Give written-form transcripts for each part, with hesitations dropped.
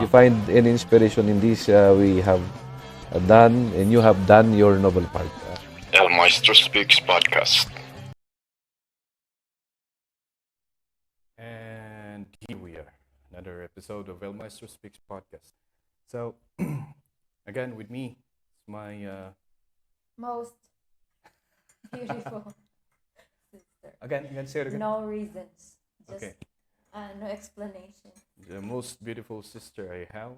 you find any inspiration in this we have done, and you have done your noble part. El Maestro Speaks podcast. And here we are, another episode of El Maestro Speaks podcast. So, again, with me, my Most beautiful sister. again, say it again. No reasons. Just Okay. no explanation. The most beautiful sister I have.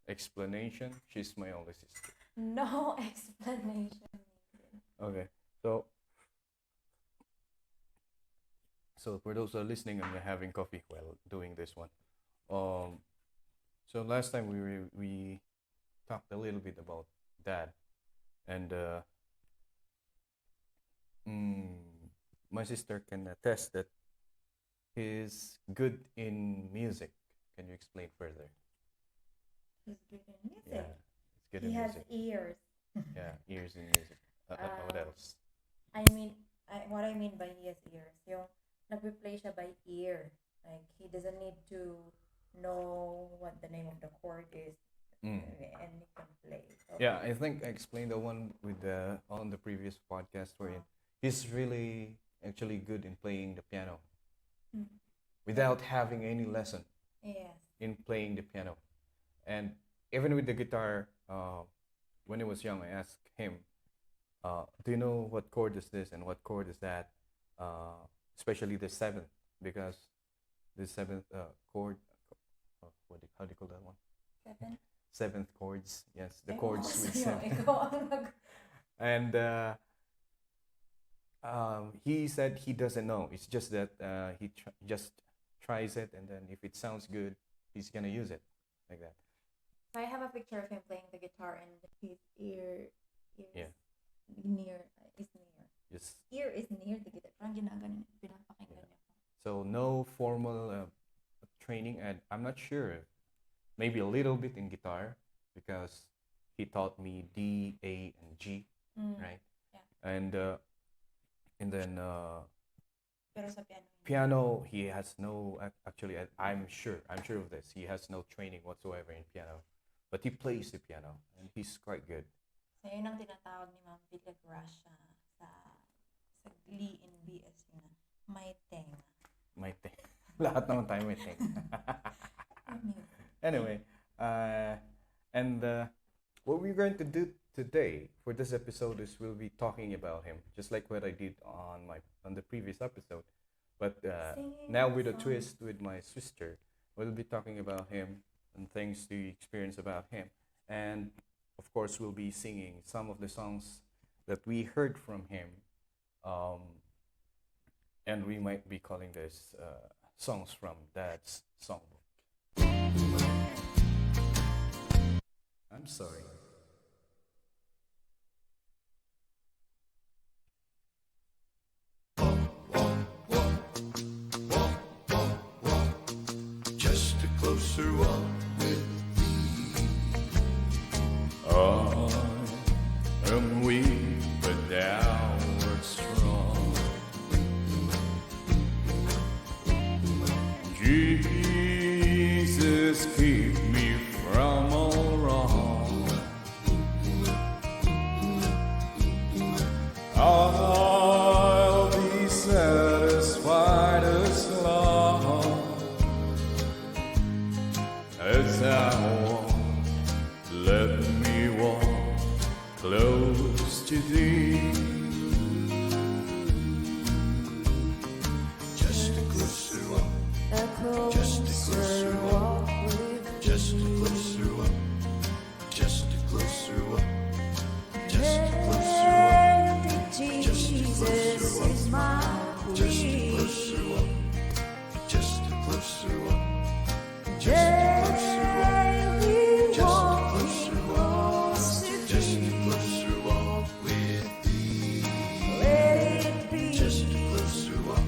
Explanation. She's my only sister. No explanation. Okay. So for those who are listening and having coffee while doing this one, so last time we talked a little bit about Dad, and my sister can attest that he's good in music. Can you explain further? He's good in music. Yeah, he's good He in has music. ears. Yeah, ears in music. What else? What I mean by he has ears, yung nagpe-play siya by ear. Like, he doesn't need to know what the name of the chord is, and he can play. So, Yeah, I think I explained the one with on the previous podcast where he's really actually good in playing the piano without having any lesson yes. in playing the piano. And even with the guitar, when he was young, I asked him, do you know what chord is this and what chord is that? Especially the seventh, because the seventh chord, how do you call that one? Seven. Seventh chords, yes, the Ay, chords oo, with sa'yo, seven. ikaw ang And he said he doesn't know. It's just that he just tries it, and then if it sounds good, he's gonna use it like that. I have a picture of him playing the guitar, and his ear is Yeah. near. Just Ear is near the guitar. Parang ginaganon, pinapakinggan niya. so no formal training, and I'm not sure. Maybe a little bit in guitar because he taught me D, A, and G, right? Yeah. And then Pero sa piano. piano, he has no. Actually, I'm sure of this. He has no training whatsoever in piano, but he plays the piano and he's quite good. So, yun ang tinatawag ni Ma'am Villagrasha sa Glee in BS na may tenga. May thing. Lahat naman tayo may thing. Anyway, and what we're going to do today for this episode is we'll be talking about him, just like what I did on the previous episode. But now with a twist with my sister, we'll be talking about him and things to experience about him. And of course, we'll be singing some of the songs that we heard from him. And we might be calling this songs from Dad's songbook. I'm sorry. Just a closer walk with I am weak, but thou art strong. Jesus, keep me from all wrong. I'll be satisfied as long as I walk. Let me walk close to thee. just a closer walk, just a closer walk, just a closer walk, just a closer walk, just a closer walk, just a closer walk, just a closer walk, just a closer walk, just a closer walk, just a closer walk with thee. Just a closer walk,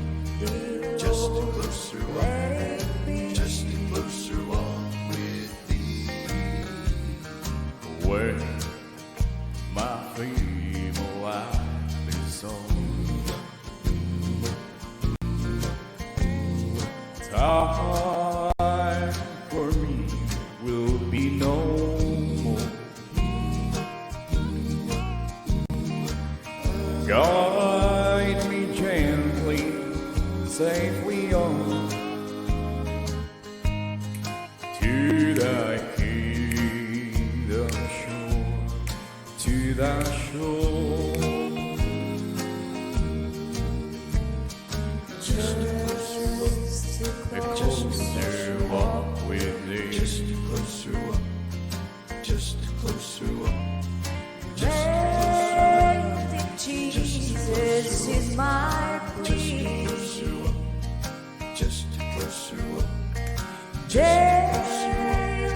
just a closer walk, just a closer walk with thee. Where my feeble life is on. Time for me just a closer walk, just a closer walk. Jesus is my plea. Just a closer walk, Daily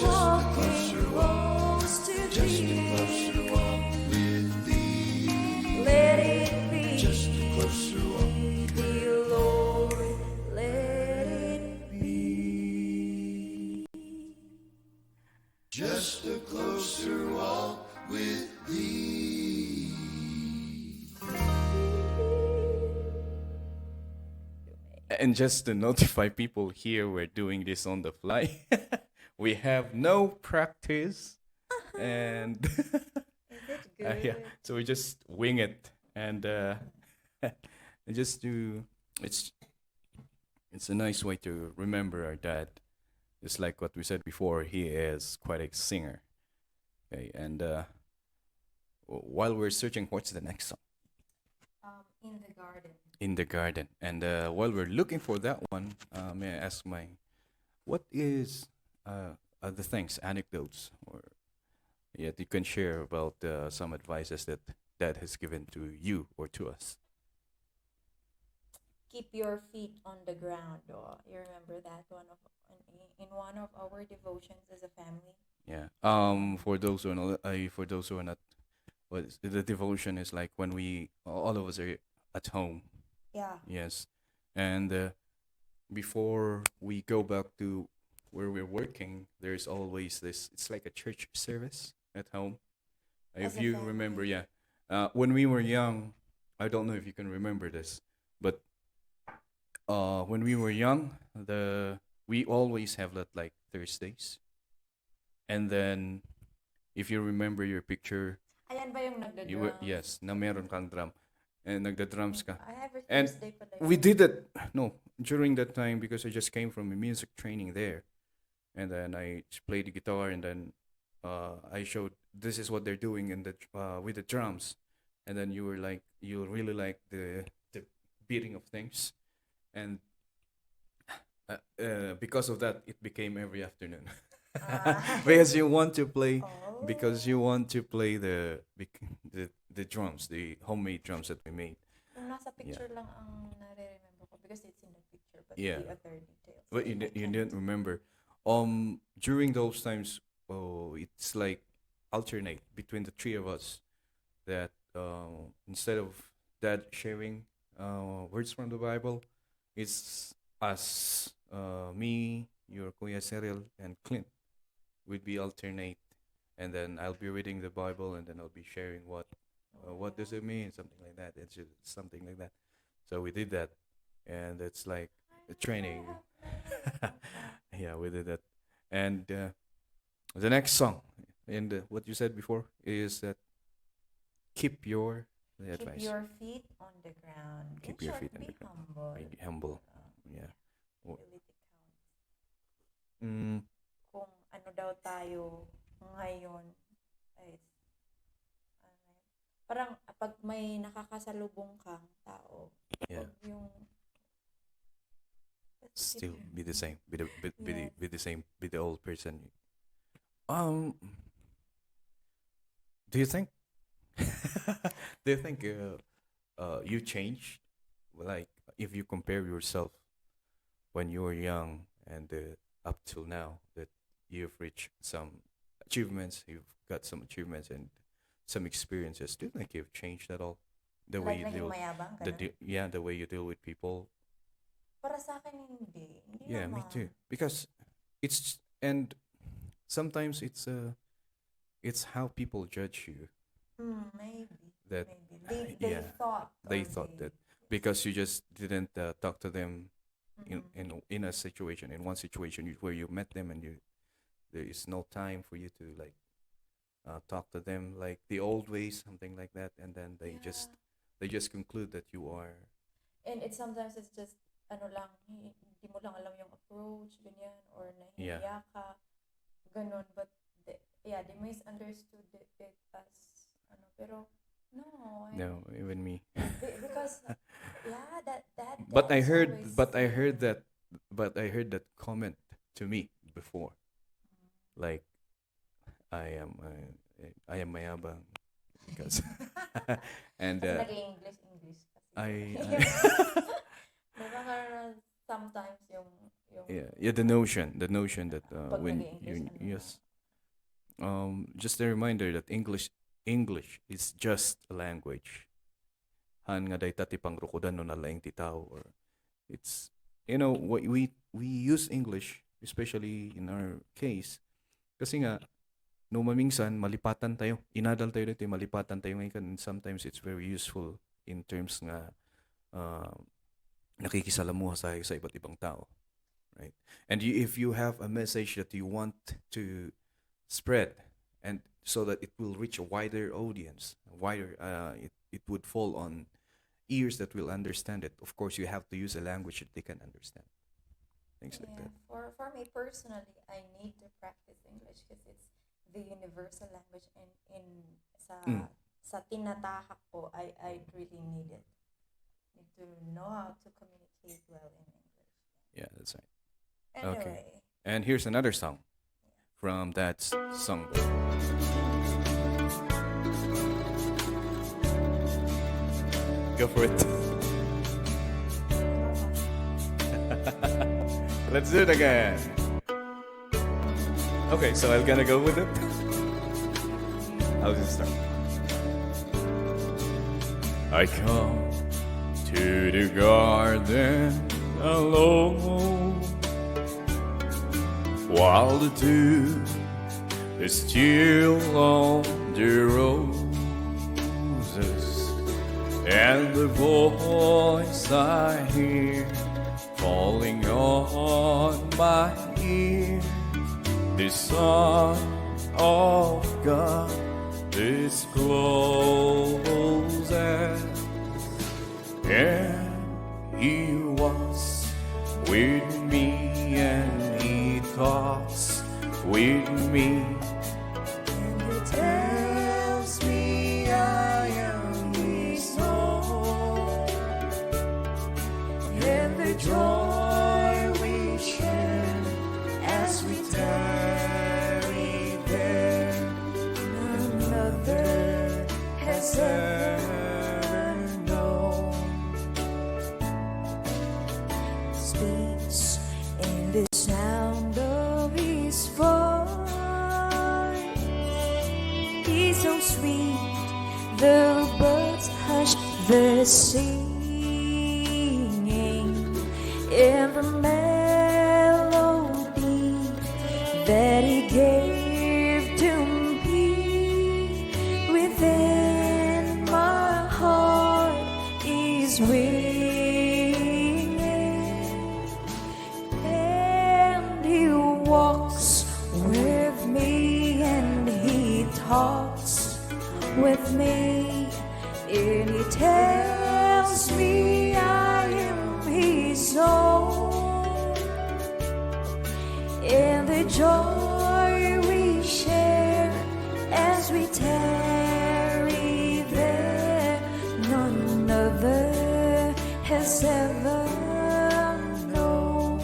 walking close to just a thee. closer walk with thee. Let it be, Just a closer walk, dear Lord, let it be. just a closer walk with thee. And just to notify people here, we're doing this on the fly. We have no practice, and Is it good? yeah, so we just wing it, and and just to it's a nice way to remember our dad. Just like what we said before, he is quite a singer. Okay, and while we're searching, what's the next song? In the garden. In the garden. And while we're looking for that one, may I ask what is the things, anecdotes, or yeah, you can share about some advices that Dad has given to you or to us? Keep your feet on the ground. Oh, you remember that in one of our devotions as a family. Yeah. For those who are not, the devotion is like when all of us are at home. Yeah. Yes, and before we go back to where we're working, there's always this. It's like a church service at home. As If a you family. remember, yeah. When we were young, I don't know if you can remember this, but when we were young, we always have that like Thursdays, and then if you remember your picture, Ayan ba yung you were nagda-drum? yes, na meron kang drum, and nagda-drums ka. I have a And Thursday pala We yun. did it. No, during that time because I just came from a music training there, and then I just played the guitar, and then I showed this is what they're doing in the with the drums, and then you were like you really like the beating of things, and because of that it became every afternoon Ah. because you want to play Oh. because you want to play the drums, the homemade drums that we made. Yung nasa picture lang ang nare-remember ko because it's in the picture but Yeah. the other details. But you, I you can't. didn't remember. During those times, it's like alternate between the three of us. That instead of Dad sharing words from the Bible, it's us, me, your Kuya Cyril, and Clint. We'd be alternate, and then I'll be reading the Bible, and then I'll be sharing what does it mean, something like that. It's just something like that. So we did that, and it's like a training. Yeah, we did that. And the next song, and what you said before is that keep your the Keep advice. your feet on the ground. Keep In your short, feet on the be ground. humble. Be humble. Yeah. Wha- Humility counts. Mm, Kung ano daw tayo ngayon ay ano yun, parang pag may nakakasalubong kang tao, yeah. wag yung let's keep Still your- be the same. Yes. Be the same. Be the old person. Um. Do you think? Do you think you changed? Like if you compare yourself when you were young and up till now that you've reached some achievements, you've got some achievements and some experiences. Do you think you've changed at all? The way like you naging deal, mayabang ka yeah, the way you deal with people. Para sa akin hindi. Hindi Yeah, me naman. too. Because and sometimes it's how people judge you Maybe. that Maybe. They yeah, thought. they or thought they- that because you just didn't talk to them Mhm. in a situation, in one situation where you met them and there is no time for you to like talk to them like the old ways, something like that, and then Yeah. they just conclude that you are And sometimes it's just ano lang, hindi mo lang alam yung approach, ganyan, or nahihiya ka, ganun. But they misunderstood it as ano, pero no, no, even me. because yeah, that But I is heard always but I there. heard that but I heard that comment to me before. Like, I am mayabang because and Kasi nag-English kasi. I Diba nga sometimes yung yeah, the notion that pag when nag-English, you yes, just a reminder that English is just a language. Han nga day tati pang rukudan no nalaing ti tao, or it's, we use English especially in our case kasi nga no maminsan malipatan tayo, inadal tayo dito, malipatan tayo ngayon, and sometimes it's very useful in terms nga nakikisalamuha sa iba't ibang tao, right? And if you have a message that you want to spread, and so that it will reach a wider audience, it would fall on ears that will understand it. Of course, you have to use a language that they can understand. Things like that. For me personally, I need to practice English because it's the universal language, and sa tinatahak ko, I really need it. Need to know how to communicate well in English. Yeah, that's right. Anyway, And here's another song from that songbook. Go for it. Let's do it again. Okay, so I'm gonna go with it. I'll just start. I come to the garden alone, while the dew is still on the roses, and the voice I hear falling on my ear, the Son of God is closest, and He walks with me, and He talks with me, and He tells me I am His own, and the joy we share as we tarry there, none other has ever known. Speaks in the sound of His voice. He's so sweet, the birds hush the singing, and the melody that He gave to me within my heart is ringing, and He walks with me, and He talks with me, and He tells me I am His own, and the joy we share as we tarry there, none other has ever known.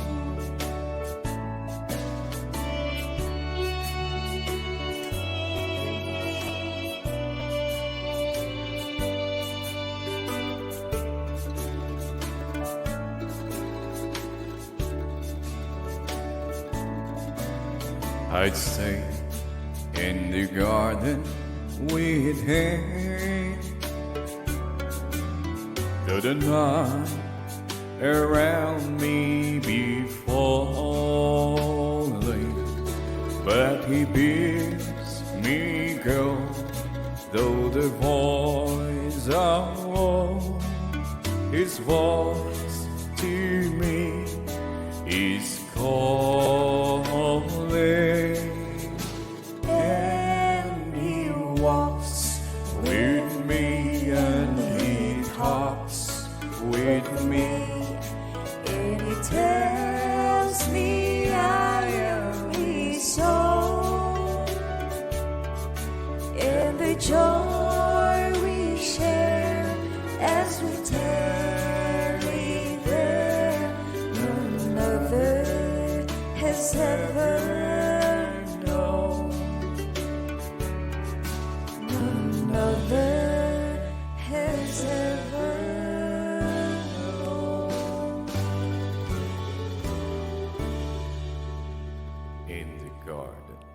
I'd stay in the garden with Him, though the night around me be falling, but He bids me go, though the voice of His voice to me is calling, and He walks with me, and He talks with me, and He tells me I am His own, and the joy we share as we tarry there, none other has ever hard.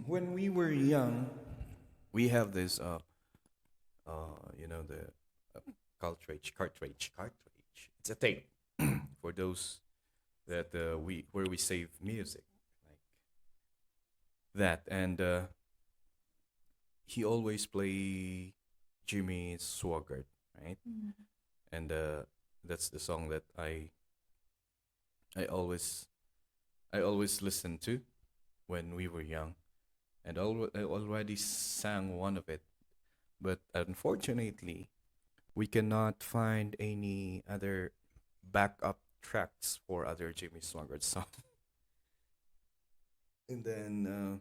When we were young, we have this, the cartridge. It's a tape for those that we save music like that, and he always play Jimmy Swaggart, right? And that's the song that I always I always listened to when we were young, and I already sang one of it. But unfortunately, we cannot find any other backup tracks for other Jimmy Swaggart songs. And then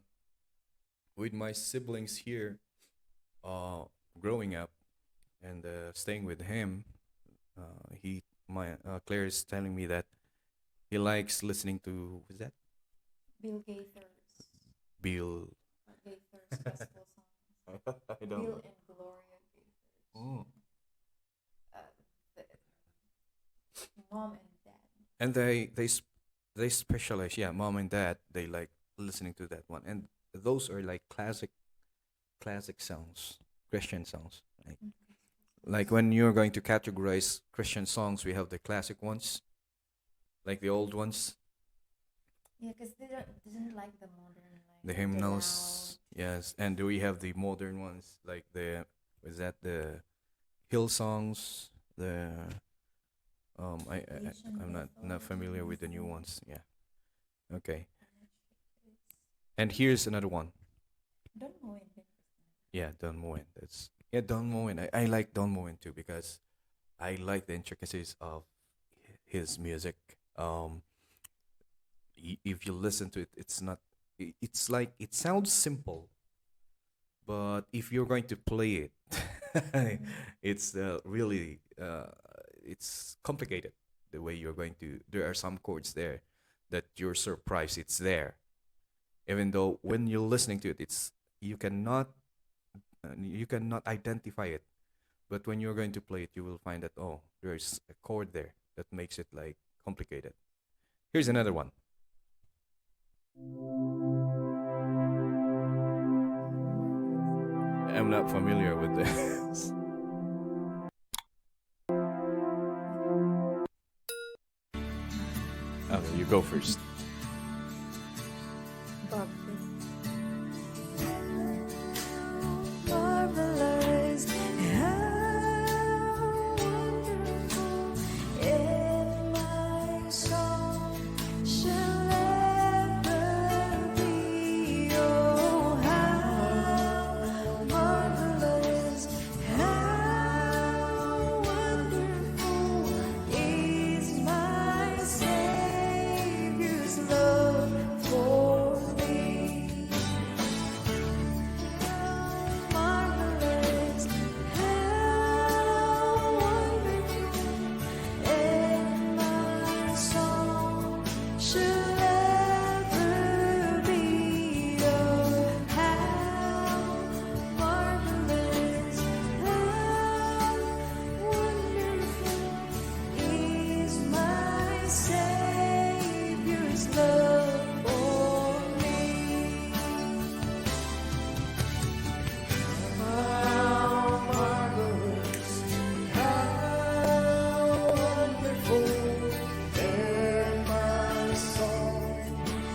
with my siblings here, growing up and staying with him, he my Claire is telling me that he likes listening to what's that Bill Gaither's Bill. gospel songs. I Bill and Gloria Gaither's. Mm. The mom and dad. And they specialize, yeah, mom and dad, they like listening to that one, and those are like classic songs, Christian songs, like when you're going to categorize Christian songs, we have the classic ones, like the old ones, Yeah, because they doesn't like the modern, like the the hymnals, yes, and we have the modern ones, like the was that the hill songs, the Asian I'm not mythology familiar with the new songs. ones, yeah, okay, and here's another one. Don't know it. Yeah, Don Moen. Don Moen. I like Don Moen too because I like the intricacies of his music. If you listen to it, it's not. It's like it sounds simple, but if you're going to play it, it's really it's complicated. The way you're going to, there are some chords there that you're surprised it's there, even though when you're listening to it, it's you cannot identify it. But when you're going to play it, you will find that oh, there's a chord there that makes it like complicated. Here's another one. I'm not familiar with this. Okay, you go first. Bob. Marvelous, how wonderful in my song shall ever be. Oh, how marvelous, how wonderful is my Savior's love for me. Marvelous, how wonderful, and my song shall ever be. Oh, how marvelous, how wonderful is my Savior's love for me. How marvelous, how wonderful, and my song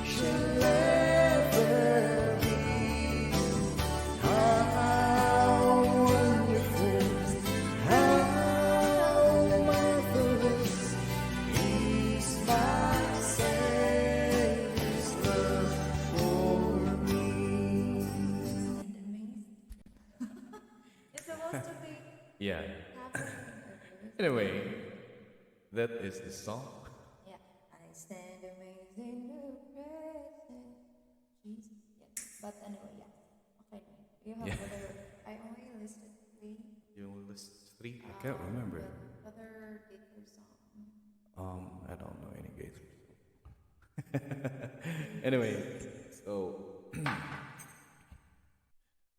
shall ever be. How wonderful, how marvelous is my Savior's love for me. It's supposed to be Yeah. happening. Anyway, that is the song. Yeah. I stand amazed in the presence. Jesus. Yeah. But anyway, yeah. Okay. You have Yeah. other. I only listed 3. You list three. I can't remember. The other Gaither song. I don't know any gays. Anyway, so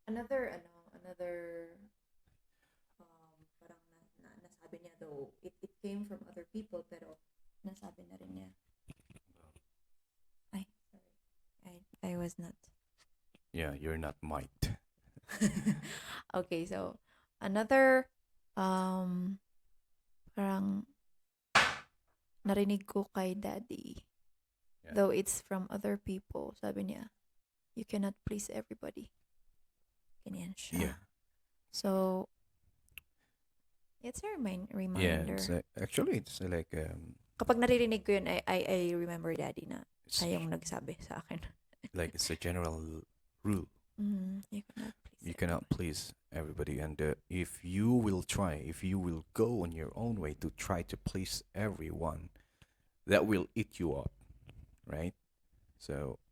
Another parang nasabi niya though it came from other people pero nasabi na rin niya. was not. Yeah, you're not might. Okay, so another parang narinig ko kay daddy. Yeah. Though it's from other people, sabi niya, you cannot please everybody. Ganyan siya. Yeah. So, it's a Yeah, reminder. it's actually it's like Kapag naririnig ko yun, I remember daddy na it's siya yung nagsabi sa akin. like it's a general rule. You cannot please You cannot please everybody, and if you will go on your own way to try to please everyone, that will eat you up, right? So,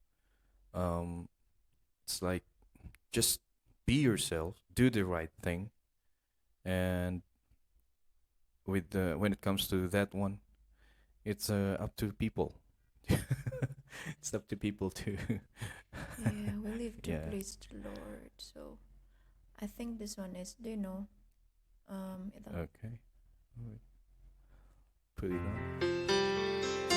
it's like just be yourself, do the right thing, and with when it comes to that one, it's up to people. It's up to people to. Yeah, we live to Yeah. please the Lord. So, I think this one is, do you know, ito. Okay. Alright. Put it on.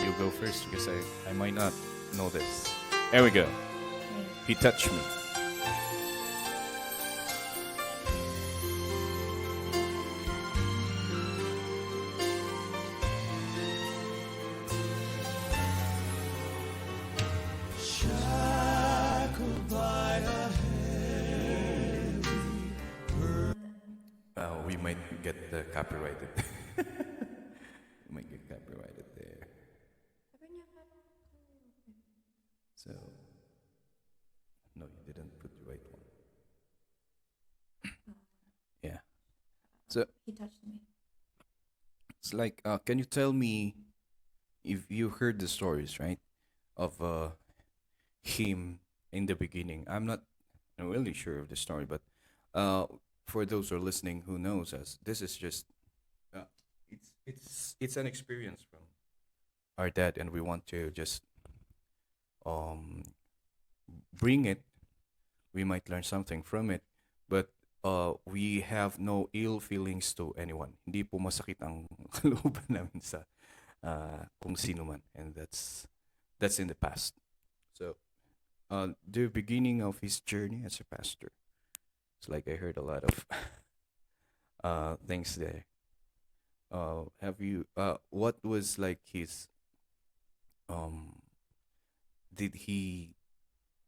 You go first because I might not know this. There we go. Okay. He touched me. Shackled by a We might get copyrighted. We might get copyrighted there. So, no, you didn't put the right one. Yeah. So He touched me. it's like, can you tell me if you heard the stories, right, of him in the beginning? I'm not really sure of the story, but for those who are listening who knows us, this is just it's an experience from our dad, and we want to just um bring it. We might learn something from it, but we have no ill feelings to anyone. Hindi po masakit ang kalooban namin sa kung sino man, and that's in the past. So, the beginning of his journey as a pastor, it's like I heard a lot of things there. Have you? What was like his? Did he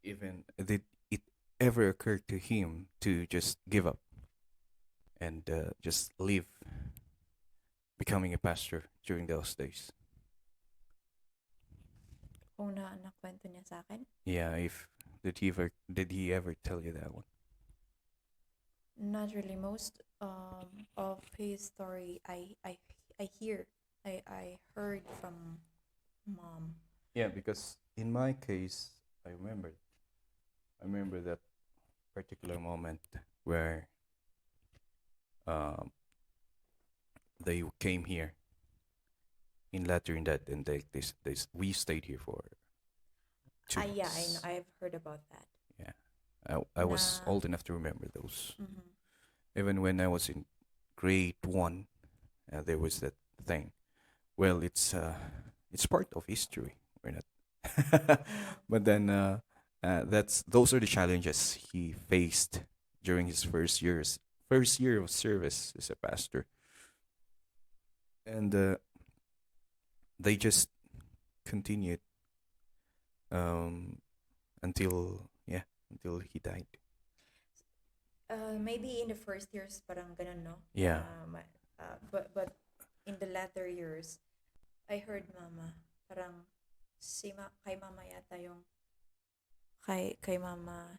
did it ever occur to him to just give up and just leave becoming a pastor during those days? Kung nakwento niya sa akin, Yeah, if did he ever tell you that one? not really. Most of his story, I hear, I heard from mom. Yeah, because in my case, I remember that particular moment where they came here in Lateran and we stayed here for 2 Yeah, I months. know. I've heard about that. Yeah, I was Na- old enough to remember those. Mhm. Even when I was in grade 1, there was that thing. Well, it's part of history. We're not, but then those are the challenges he faced during his first year of service as a pastor, and they just continued until he died. Maybe in the first years, parang ganun, no? Yeah. But in the latter years, I heard mama, parang kay mama yata yung kay mama,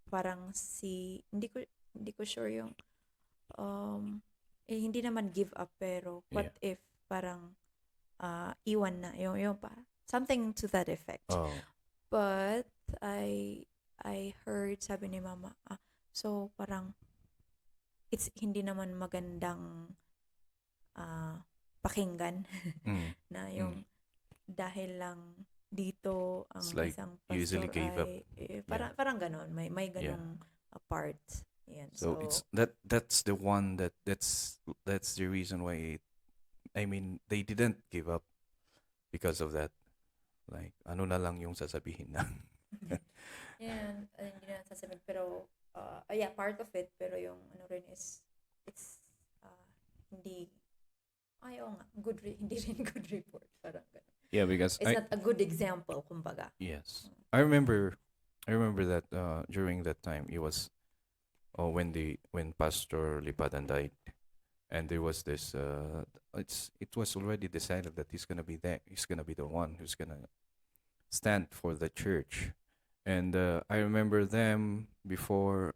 parang hindi ko sure yung hindi naman give up, pero what if parang iwan na yung pa something to that effect. Oh, But I heard, sabi ni mama, so parang it's hindi naman magandang pakinggan mm. na yung dahil lang dito ang It's like isang you pastor easily gave up. parang ganon, may ganong part. Yan. So it's that's the one that's the reason why they didn't give up because of that. Like ano na lang yung sasabihin na. Yan, hindi na sasabihin. Pero, yeah, part of it. Pero yung ano rin is, it's, hindi, ayaw nga, hindi rin good report. Parang ganun. Yeah, because It's not a good example, kumbaga. yes, I remember that during that time it was when Pastor Lipadan died, and there was this it was already decided that he's gonna be the one who's gonna stand for the church, and I remember them before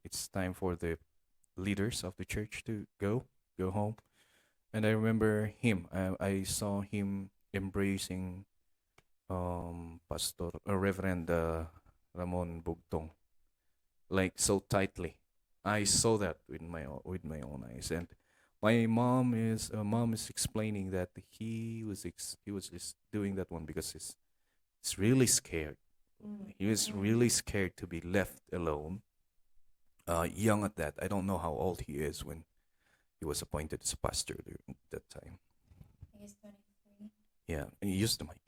it's time for the leaders of the church to go home, and I remember him. I saw him embracing Pastor Reverend Ramon Bugtong, like so tightly. I saw that with my own eyes, and my mom is explaining that he was just doing that one because he's really scared. He was really scared to be left alone. Young at that, I don't know how old he is when he was appointed as pastor during that time. I guess 23. Yeah, and he used the mic.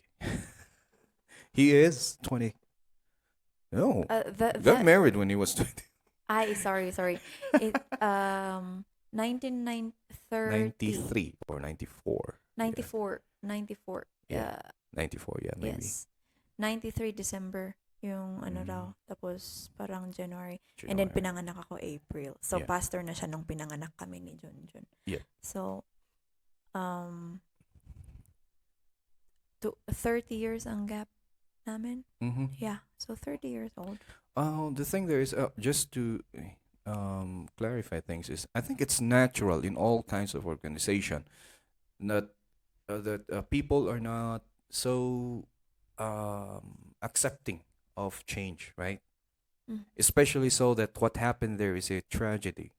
He is 20. No, got married when he was 20. Sorry. It, 1930. 93 or 94. 94. Yeah. 94, yeah, maybe. Yes. 93 December yung ano raw. Tapos parang January. And then January. pinanganak ako April. So Yeah. pastor na siya nung pinanganak kami ni Junjun. Yeah. So 30 years ang gap namin. Mm-hmm. Yeah. So 30 years old. The thing there is, just to clarify things, is I think it's natural in all kinds of organization that people are not so accepting of change, right? Especially so that what happened there is a tragedy.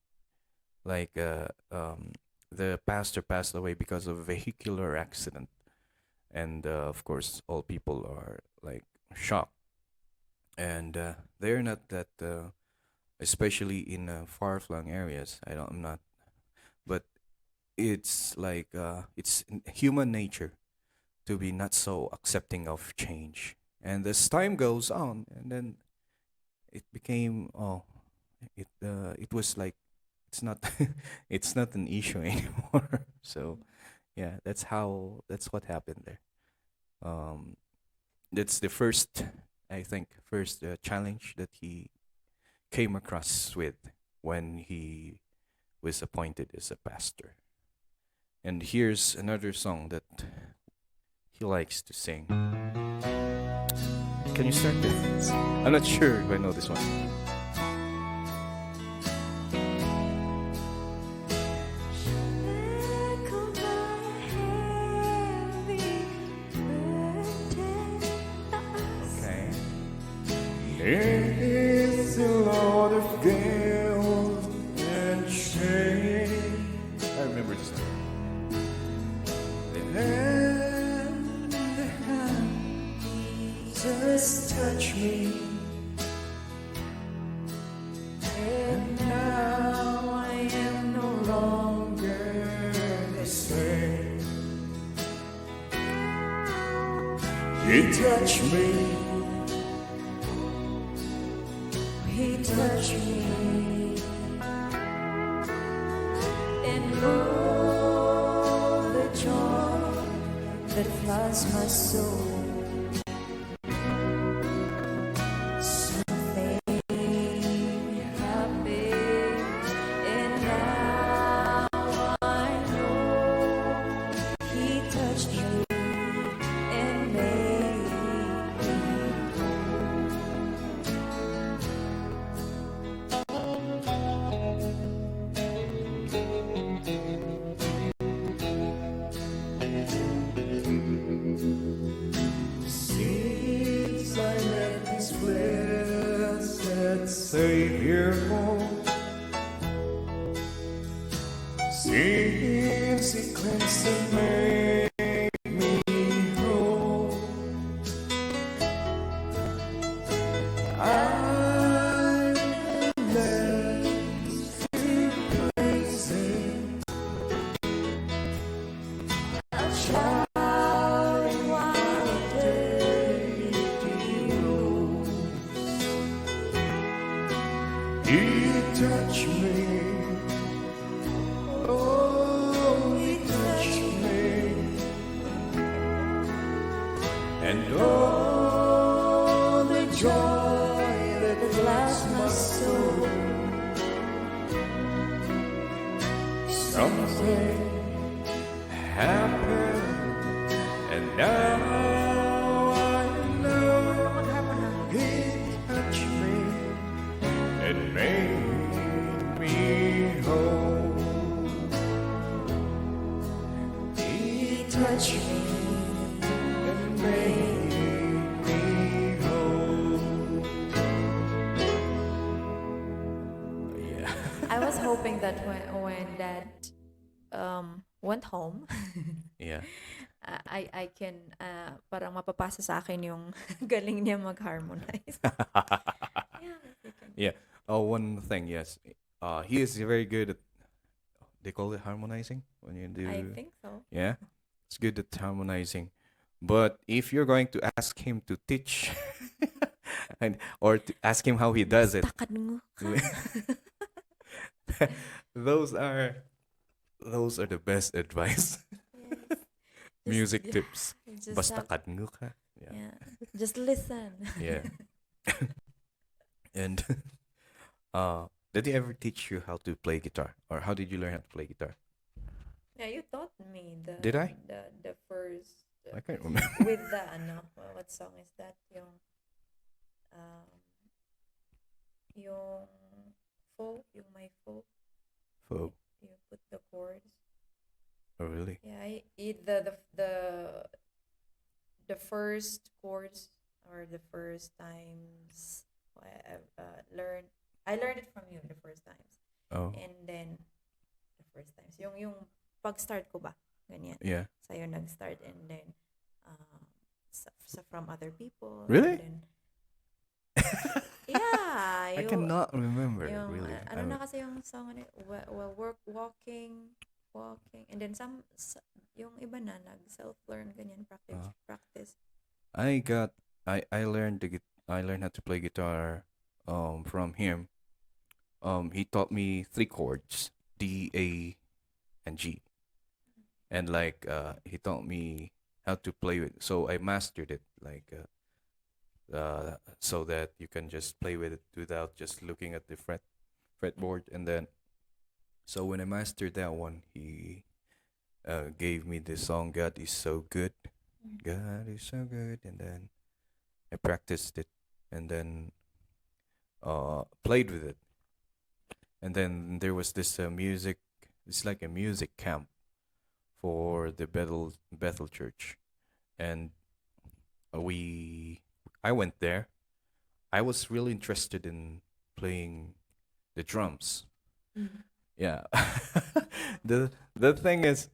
Like the pastor passed away because of a vehicular accident, and of course all people are like shocked, and they're not that, especially in far-flung areas. I'm not, but it's like it's human nature to be not so accepting of change, and as time goes on, and then it became it was like it's not it's not an issue anymore. So yeah, that's what happened there. That's the first, I think, challenge that he came across with when he was appointed as a pastor. And here's another song that he likes to sing. Can you start this? I'm not sure if I know this one. Okay. It's a lot of guilt and shame. I remember this one. The hand just touch me, and now I am no longer the same. He touched me. He touched me, and oh, the joy that floods my soul. Something happened, and now I know he touched me and made since I met this blessed Savior, since He cleansed and made me whole, I'm left to praise Him. I'll shout while the day grows. touch me. Only touch me. And all the joy that fills my soul. Something happened, and now I know he touched me and made me whole. He touched me and made me whole. Yeah. I was hoping that when Dad went home, Yeah. I can parang mapapasa sa akin yung galing niya mag-harmonize. Yeah, we can. Yeah. Oh, one thing, yes. He is very good at, they call it harmonizing when you do. I think so. Yeah, it's good at harmonizing. But if you're going to ask him to teach, or to ask him how he does it, Takad mo ka. those are the best advice. Yes. Music tips. Just Basta have- kadngo ka. Yeah. yeah. Just listen. Yeah. And did he ever teach you how to play guitar, or how did you learn how to play guitar? Yeah, you taught me the Did I? the first I can't remember. with the what song is that? Yung folk, yung my folk. Oh, You put the chords. oh really? Yeah, the first chords or the first times I learned it from you the first times. Oh, And then the first times yung pag-start ko ba ganyan. yeah. Sa'yo nag-start, and then from other people. Really? And then, yeah. I cannot remember Yung, really. ano na kasi yung song ano, walking, and then yung iba na nag-self-learn ganyan, practice. I learned I learned how to play guitar from him. He taught me 3 chords, D, A, and G. And like he taught me how to play with, so I mastered it, like so that you can just play with it without just looking at the fretboard. And then so when I mastered that one, he gave me the song God is so good. God is so good. And then I practiced it, and then played with it. And then there was this music, it's like a music camp for the Bethel Church. And I went there. I was really interested in playing the drums. Yeah. The thing is,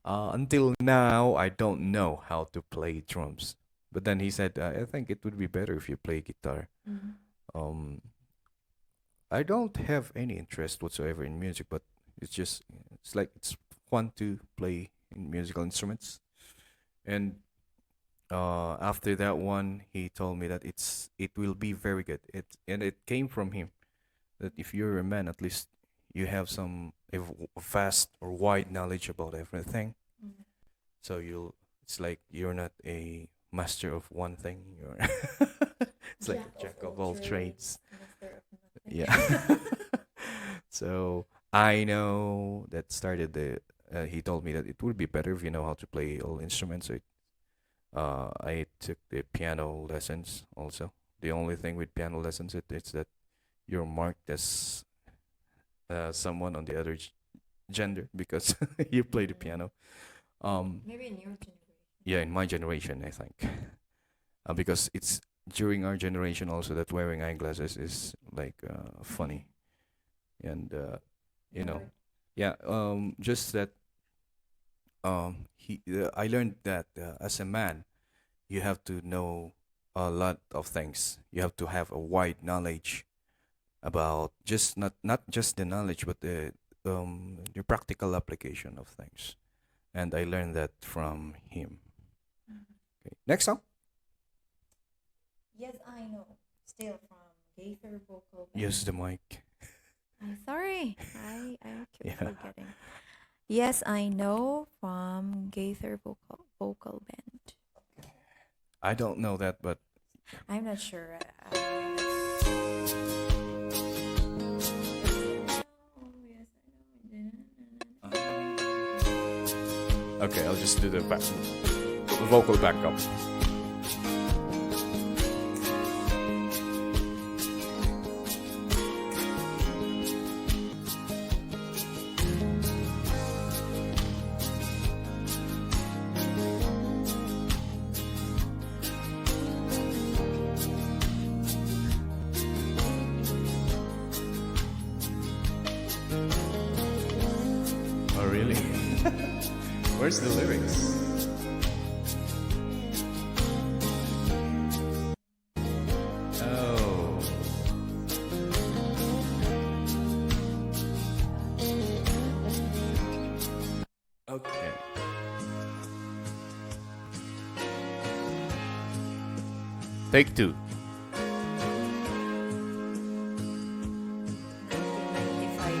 until now, I don't know how to play drums. But then he said, I think it would be better if you play guitar. I don't have any interest whatsoever in music, but it's fun to play in musical instruments. And after that one, he told me that it will be very good. It came from him that if you're a man, at least you have some vast or wide knowledge about everything. So it's like you're not a master of one thing. You're it's like a jack of all trades. Master of nothing. Yeah. So I know that started the. He told me that it would be better if you know how to play all instruments. So I took the piano lessons also. The only thing with piano lessons it's that you're marked as someone on the other gender because you play the piano. Maybe in your generation. Yeah, in my generation, I think, because it's during our generation also that wearing eyeglasses is like funny, and you know, yeah. Just that. I learned that as a man, you have to know a lot of things. You have to have a wide knowledge about just not just the knowledge, but the practical application of things. And I learned that from him. Okay. Next song. Yes, I know. Still from Gaither Vocal Band. Use the mic. I'm sorry. I keep Yeah. forgetting. Yes, I know from Gaither vocal band. I don't know that, but I'm not sure. okay, I'll just do the vocal backup. Oh, really? Where's the lyrics? Oh. Okay. Take two. 1995.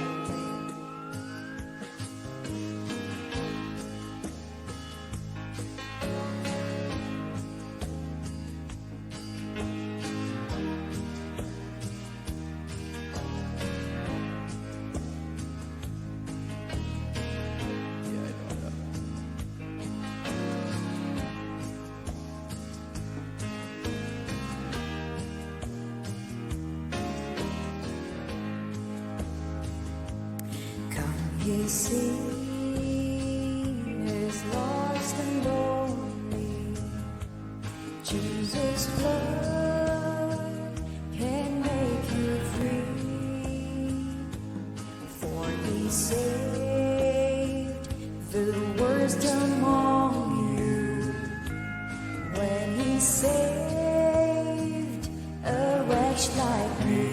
Yeah, I know that. Come ye sinners lost and lonely, Jesus' blood can make you free. For he saved the worst among you when he saved a wretch like me.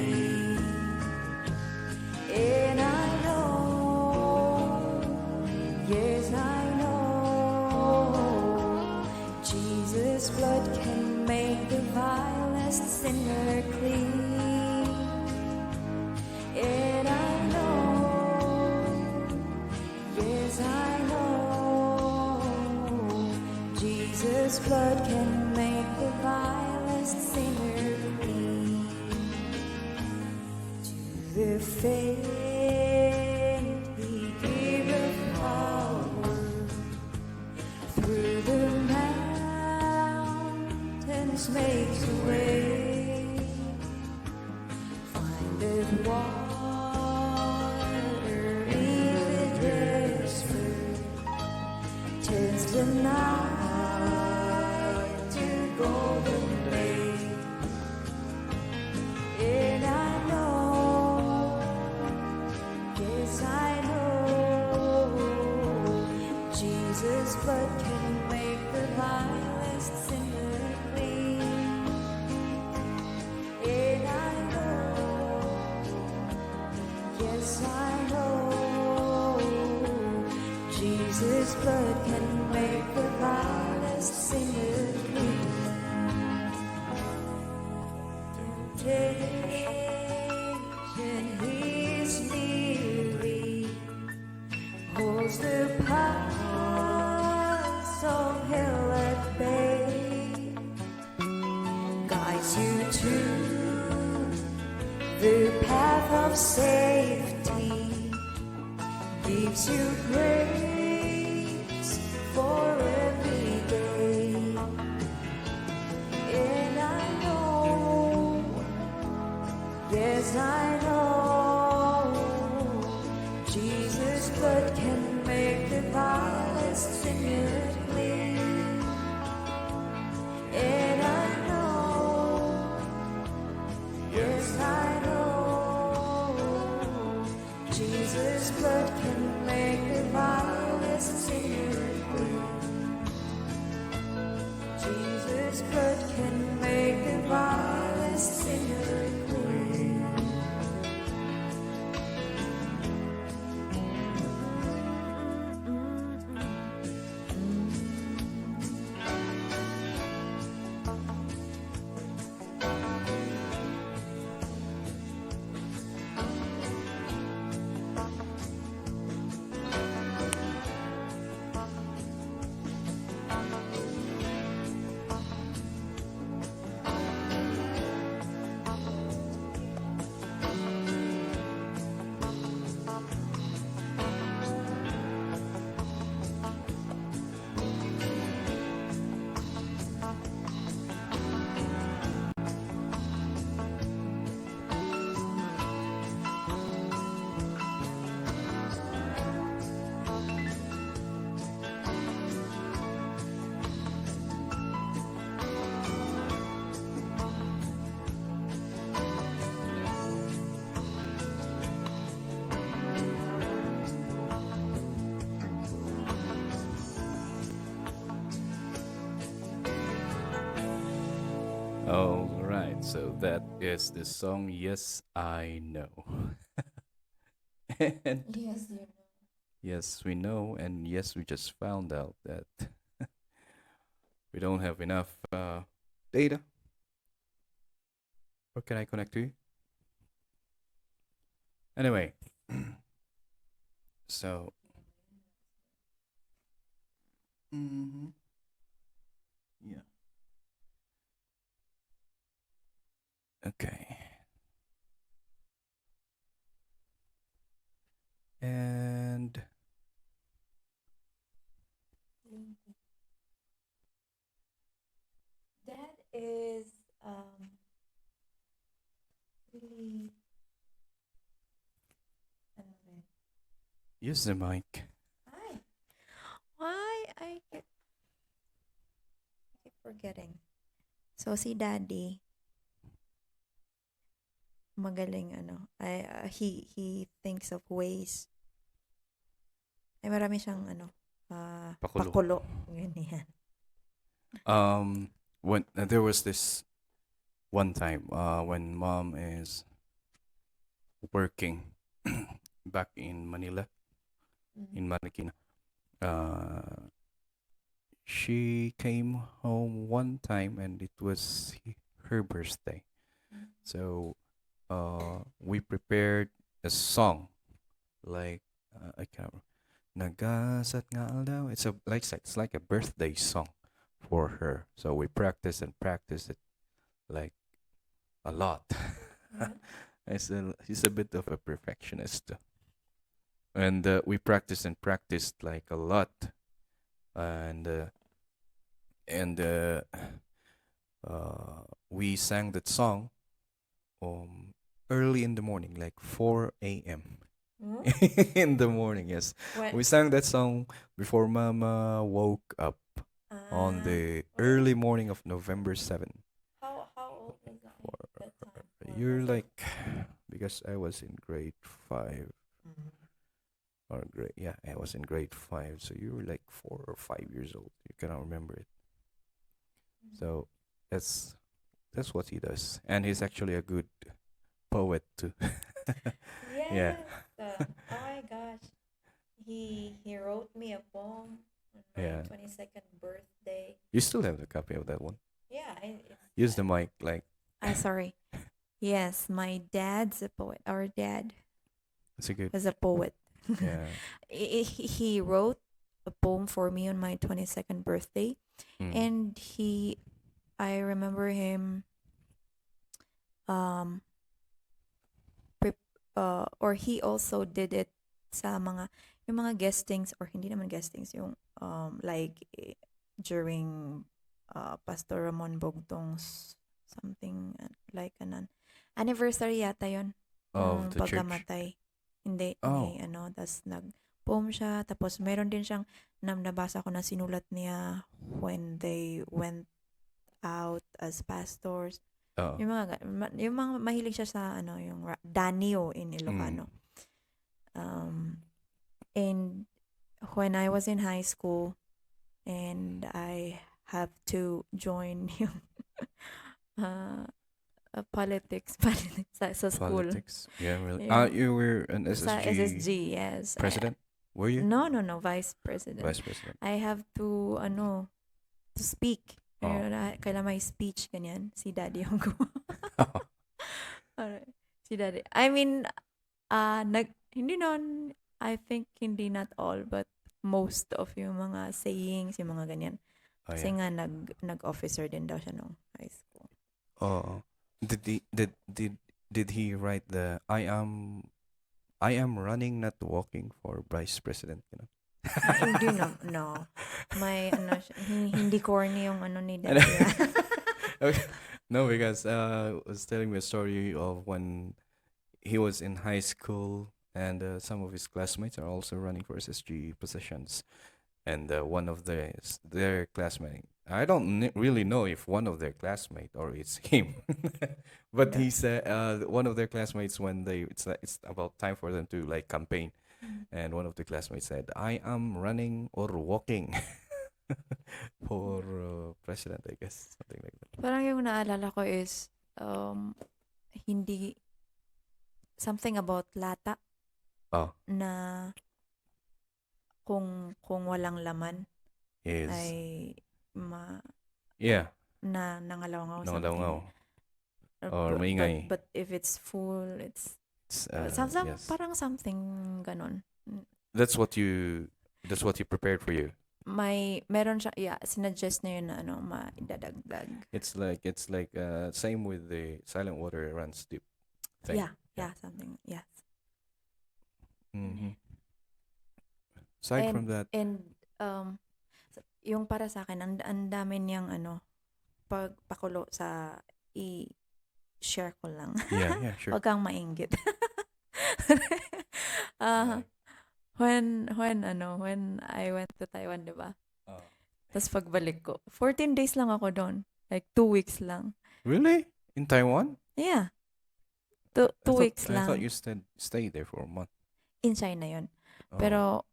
And I know, yes I know, Jesus' blood can make the vilest sinner clean. And I know, yes I know, Jesus' blood can make the vilest sinner clean. The faint he giveth power, through the mountains makes a way, findeth water in the desert, turns the night to golden day. And I know, yes I know, Jesus' blood can make the vilest sinner clean. And I know, yes I know, Jesus' blood can make the vilest sinner clean. Temptation he's nearly, holds the powers of hell at bay, guides you to the path of safety, gives you grace for every day. And I know, yes I know, Jesus' blood can make the vilest sinner clean. And I know, yes I know, Jesus' blood can make the vilest sinner clean. Jesus' blood can make the vilest sinner clean. All right, so that is the song Yes, I Know. And Yes, you know. yes, we know, and yes, we just found out that we don't have enough data. Or can I connect to you? Anyway, so. Mm-hmm. Yeah. Okay. And That is really ano rin. use the mic. Hi. Why keep forgetting. So si Daddy magaling ano. He thinks of ways. Ay marami siyang ano Pakulo. pakulo ganyan. When there was this one time when mom is working back in Manila, in Marikina. Uh, she came home one time and it was her birthday. So we prepared a song like I can't remember. Nagasat nga daw. It's like a birthday song for her. So we practiced and practiced it like a lot. She's a bit of a perfectionist, and we practiced and practiced like a lot, and and uh, we sang that song early in the morning, like 4 a.m. In the morning. Yes, When, we sang that song before Mama woke up on the early morning of November 7th. how old was I For that time? you're like, because I was in grade 5 or grade, yeah, I was in grade 5, so you were like 4 or 5 years old. You cannot remember it. So that's that's what he does, and he's actually a good poet too. Yeah. Yes. Oh my gosh. He wrote me a poem on my Yeah. 22nd birthday. You still have the copy of that one. Yeah, it's Use the mic, like sorry. Yes, my dad's a poet. Our dad it's a good. is a poet. Yeah. He wrote a poem for me on my 22nd birthday, Mm. and I remember him um or he also did it sa yung mga guestings, or hindi naman guestings, yung like during Pastor Ramon Bogtong's something like anan anniversary yata yon Of ng the church. pagkamatay. Hindi Oh. tas nag-poem siya, tapos meron din siyang nabasa ko na sinulat niya when they went out as pastors. Oh. Yung mga mahilig siya sa yung Danio in Ilocano. And when I was in high school and I have to join yung politics sa school. Politics. Yeah, really. Yeah. You were an Sa SSG SSG, yes. president. Were you? No, vice president. Vice president. I have to to speak. Oh. Kailan may speech ganyan, si Daddy yung Alright. Si Daddy. I mean, hindi nun, I think hindi not all, but most of yung mga sayings, yung mga ganyan. Oh, Kasi yeah. nga nag-officer din daw siya nung high school. Oh. Did he write the I am running, not walking for vice president, you know? Hindi no. May hindi corny yung ni Daddy. Okay. No, because was telling me a story of when he was in high school and some of his classmates are also running for SSG positions, and one of their classmate. I don't really know if one of their classmate or it's him, but Yeah. he said one of their classmates when it's about time for them to like campaign, and one of the classmates said, "I am running or walking." for president, I guess, something like that. Parang yung naalala ko is, hindi, something about lata Oh, na kung walang laman is ay yeah, nangalangaw nangalangaw something. or maingay. But if it's full, it's It's, yes. parang something ganon. That's what you prepared for you. Meron siya, yeah, sinuggest na yun na maidadagdag. It's like same with the silent water runs deep thing. Yeah, something, yes. Mm-hmm. Aside from that, And yung para sa akin, ang dami niyang pagpakulo sa i-share ko lang. yeah, sure. Huwag kang mainggit. Yeah. When I went to Taiwan, 'di ba? Oh. Tapos pagbalik ko, 14 days lang ako doon. Like 2 weeks lang. Really? In Taiwan? Yeah. 2 weeks I lang. thought you stayed there for a month. In China 'yun. Oh. Pero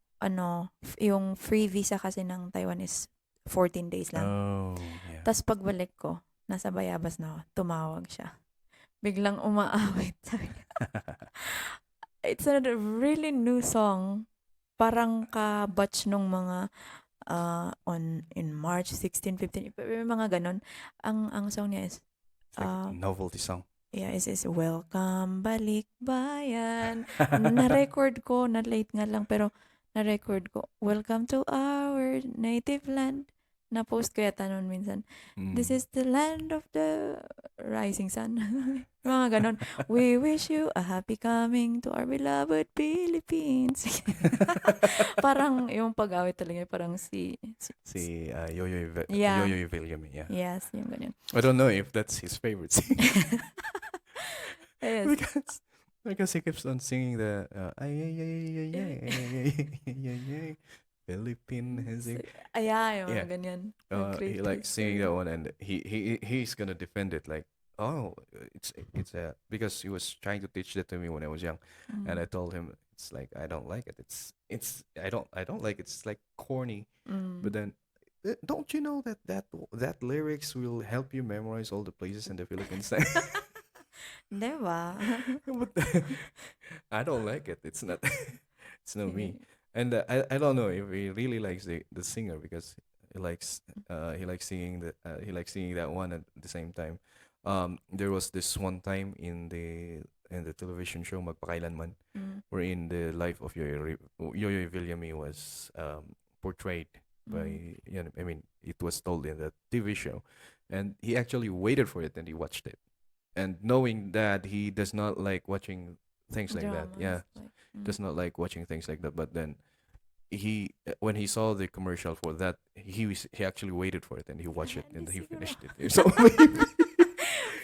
yung free visa kasi ng Taiwan is 14 days lang. Oh, yeah. Tapos pagbalik ko, nasa Bayabas na ako, tumawag siya. Biglang umaawit. It's a really new song. Parang ka-batch nung mga in March 16, 15, may mga ganon. Ang song niya is It's like a novelty song. yeah, is Welcome Balik Bayan. Na-record ko, na-late nga lang, pero na-record ko. Welcome to our native land. Na-post ko yata nun minsan. This is the land of the rising sun. Mga ganon. We wish you a happy coming to our beloved Philippines. Parang yung pag-awit talaga, parang si Yo-Yo Villame, yeah. yes, yung ganyan. I don't know if that's his favorite sing. Yes. because he keeps on singing the ay, Philippine music. Yung Yeah. ganyan. He likes singing that one, and he's gonna defend it like, oh, it's because he was trying to teach that to me when I was young, and I told him it's like I don't like it. It's I don't like it. It's like corny. But then, don't you know that lyrics will help you memorize all the places in the Philippines? Diba? But I don't like it. It's not. It's not me. And I don't know if he really likes the singer because he likes singing that one at the same time. There was this one time in the television show Magpakailanman, wherein the life of Yoyo Villame was portrayed by I mean it was told in the TV show, and he actually waited for it and he watched it, and knowing that he does not like watching things like that, yeah, does not like watching things like that, but then he when he saw the commercial for that, he actually waited for it and he watched it and he finished it. So maybe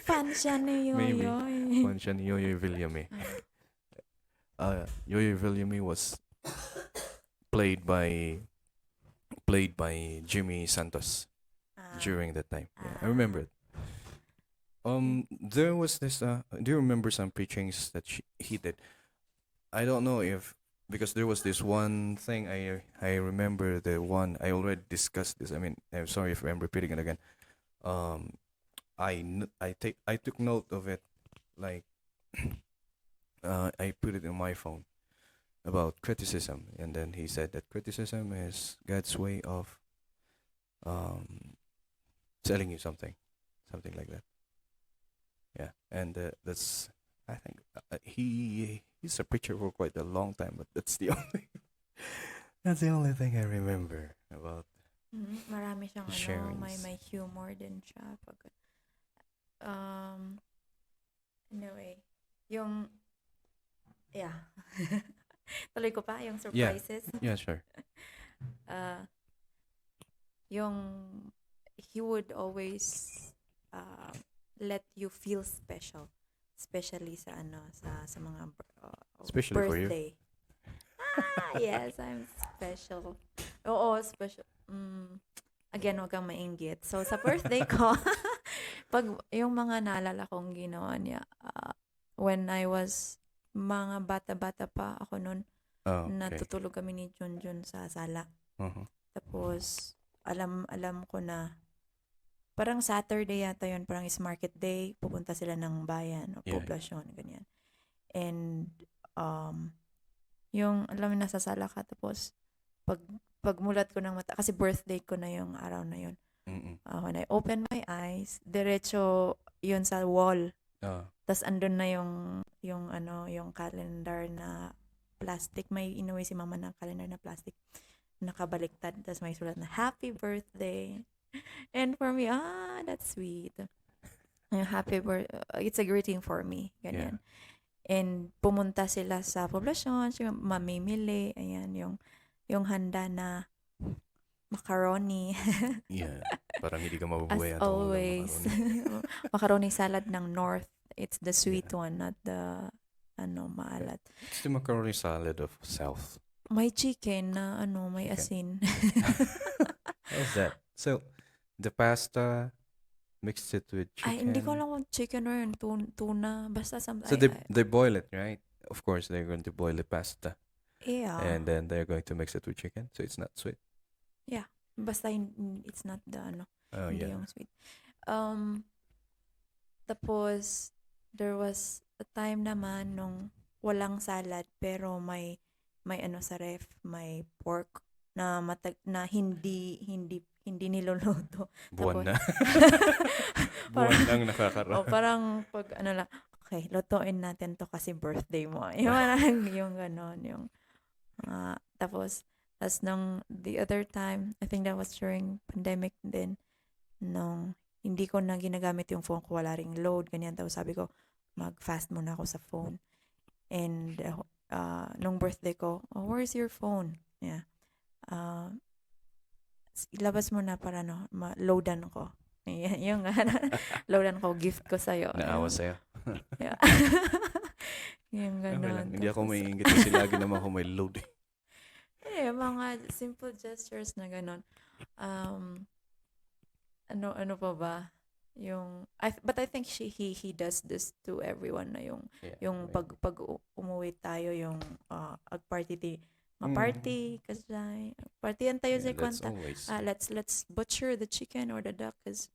Fan siya ni maybe Yoyoy. fan siya ni Yoyo Villame. Yoyo Villame was played by Jimmy Santos during that time. Yeah, I remember it. There was this. Do you remember some preachings that he did? I don't know if because there was this one thing I remember the one I already discussed this. I mean, I'm sorry if I'm repeating it again. I took note of it, like I put it in my phone about criticism, and then he said that criticism is God's way of telling you something like that. Yeah, and that's I think he's a preacher for quite a long time, but that's the only thing I remember about. Marami siyang Sharings. may humor din siya pag anyway, yung tuloy ko pa yung surprises. Yeah, sure. Yung he would always let you feel special, especially sa mga Especially for you? birthday. Yes, I'm special. Oo, special. Again, wag kang mainggit. So, sa birthday ko, pag yung mga naalala kong ginawa niya, when I was mga bata-bata pa ako noon, Oh, okay. natutulog kami ni Junjun sa sala. Uh-huh. Tapos, alam ko na parang Saturday yata yun, parang is market day, pupunta sila ng bayan o Yeah. poblasyon, ganyan. And yung alam mo nasa sala ka tapos pagmulat ko ng mata kasi birthday ko na yung araw na yun. Mm-mm. When I open my eyes, diretso yun sa wall. Tas andun na yung calendar na plastic. May inuwi si mama ng calendar na plastic. Nakabaliktad. Tas may sulat na happy birthday. And for me, that's sweet. Happy birthday. It's a greeting for me. Ganyan. And pumunta sila sa poblasyon, mamimili. Ayan, yung handa na macaroni. Yeah. Parang hindi ka As mabubuhay at all ng always. macaroni. Macaroni salad ng North. It's the sweet one, not the maalat. It's the macaroni salad of South. May chicken na may asin. How's that? So, the pasta mixed it with chicken. Ay, hindi ko alam kung chicken or yun, tuna. Basta So they boil it, right? Of course, they're going to boil the pasta. Yeah. And then they're going to mix it with chicken. So it's not sweet. Yeah. Basta it's not the Oh, hindi yeah. yung sweet. Tapos, there was a time naman nung walang salad pero may sa ref, may pork na hindi niluluto. Buwan Tapos- na. Buwan nang nakakaroon. Parang pag lang, okay, lutuin natin to kasi birthday mo. Yung ganon, tapos nung the other time, I think that was during pandemic din, nung hindi ko na ginagamit yung phone ko, wala ring load, ganyan. Tapos sabi ko, mag-fast muna ako sa phone. And nung birthday ko, where's your phone? Yeah. Ilabas mo na para loadan ko. Yung loadan ko, gift ko sa'yo. Naawa sa'yo. Yeah. Yung Okay lang. ganon. Hindi ako Tapos, may ingit kasi lagi naman ako may load. mga simple gestures na ganon. Ano pa ba? But I think he does this to everyone na yung pag umuwi tayo yung party kasi partyan tayo sa That's kwanta. always. Let's butcher the chicken or the duck because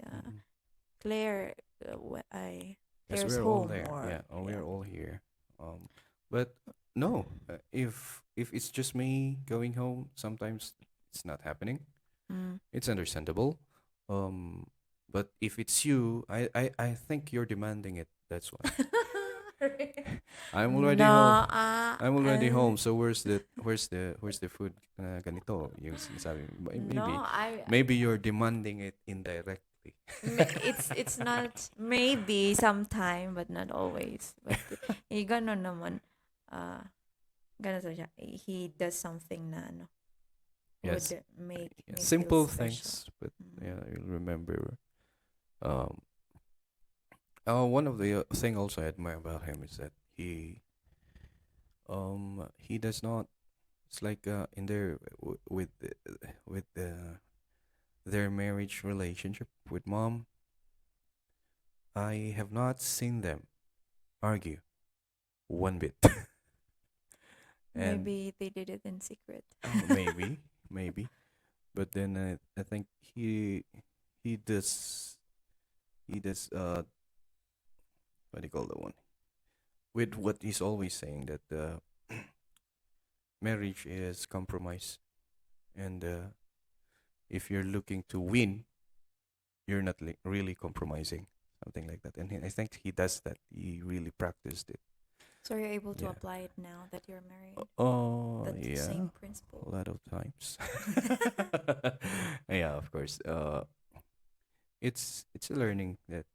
Claire Because Claire's we're all home there. We're all here. But no, if it's just me going home, sometimes it's not happening. It's understandable. But if it's you, I think you're demanding it. That's why. I'm already home. I'm already home. So where's the food? Ganito yung sinasabi. Maybe you're demanding it indirectly. It's not maybe sometime but not always. But ganon naman. Ganon siya. He does something na Yes. would make me Simple feel things, special. but you'll remember. One of the thing also I admire about him is that he does not. It's like in their with their marriage relationship with mom. I have not seen them argue one bit. And Maybe they did it in secret. maybe, but then I think he does what do you call the one with what he's always saying that marriage is compromise, and if you're looking to win, you're not really compromising, something like that. And I think he does that. He really practiced it. So you're able to Yeah. apply it now that you're married. Oh, That's the yeah. same A principle. lot of times. Yeah, of course. It's a learning that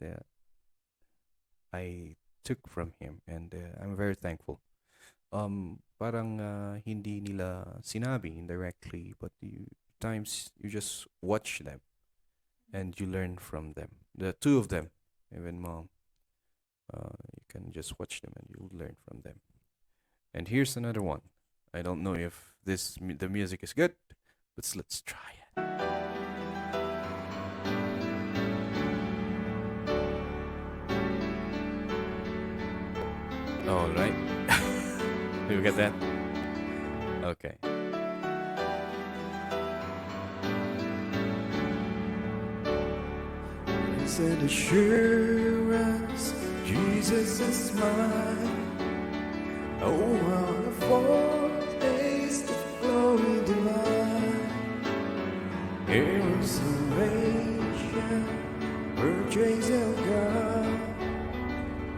I took from him, and I'm very thankful. Parang hindi nila sinabi indirectly, but times you just watch them and you learn from them. The two of them, even mom. You can just watch them and you'll learn from them. And here's another one. I don't know if the music is good, but let's try it. All right. You get that? Okay. Blessed assurance, Jesus is mine. Oh, what a foretaste of glory divine. Here is salvation, purchase of God,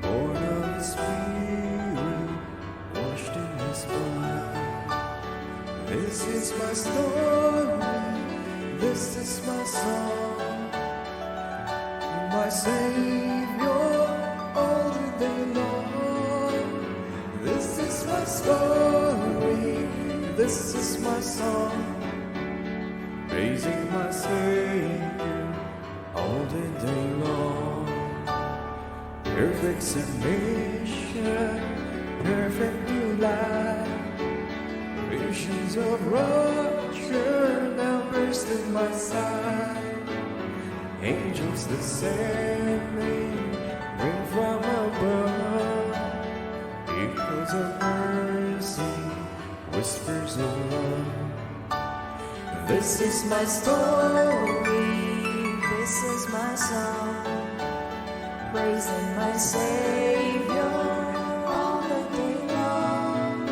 born of His Spirit, washed in His blood. This is my story, this is my song, my Savior all the day long. This is my story, this is my song, praising my Savior all the day long. Perfect submission, perfect delight, visions of rapture now burst in my sight. Angels descending, bring from above, echoes of mercy, whispers of love. This is my story, this is my song, praising my Savior all the day long.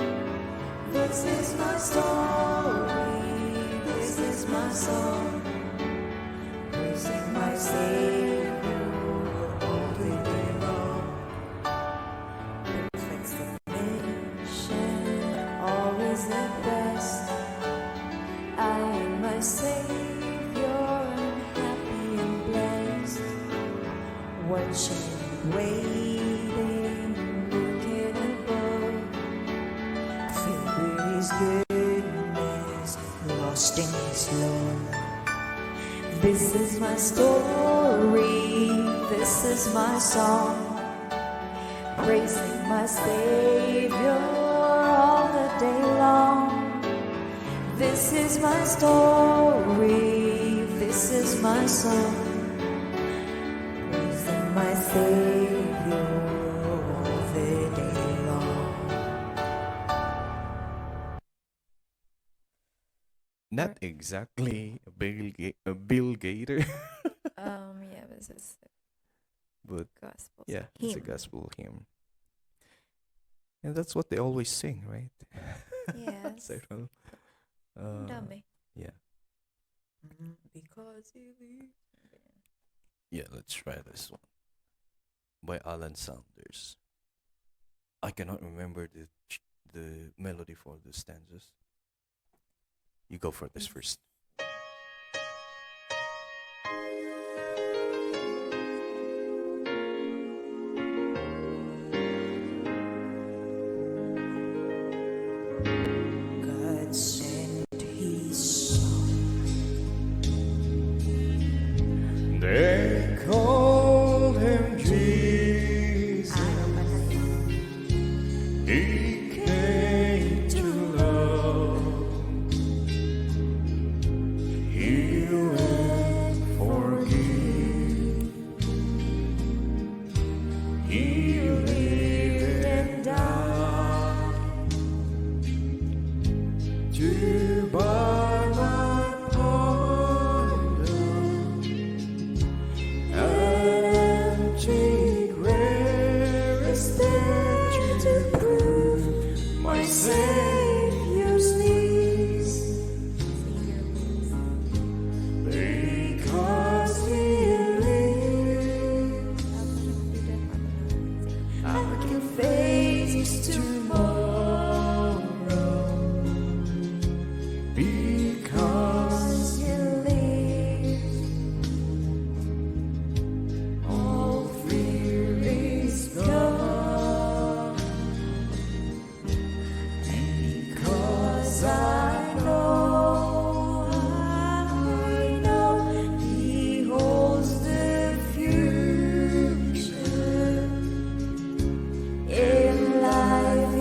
This is my story, this is my song, praising my Savior all the day long. Perfect submission, always the best. I am my Savior, I'm happy and blessed. Watching, waiting, looking above, filled with His goodness, lost in His love. This is my story, this is my song, praising my Savior all the day long. This is my story, this is my song, praising my Savior all the day long. Not exactly a Bill Gator, Yeah, this is but gospel. yeah, it's a gospel hymn. And that's what they always sing, right? Yes. Several. Dami. Yeah. Because He lives. Yeah, let's try this one. By Alan Saunders. I cannot remember the melody for the stanzas. You go for this first. God sent His Son. They called Him Jesus. He came to love, heal and forgive. He lived and died to buy my pardon and take rare steps to prove my Savior's needs. Because He lives, I can face tomorrow. Because He lives, all fear is gone. Because I know He holds the future in life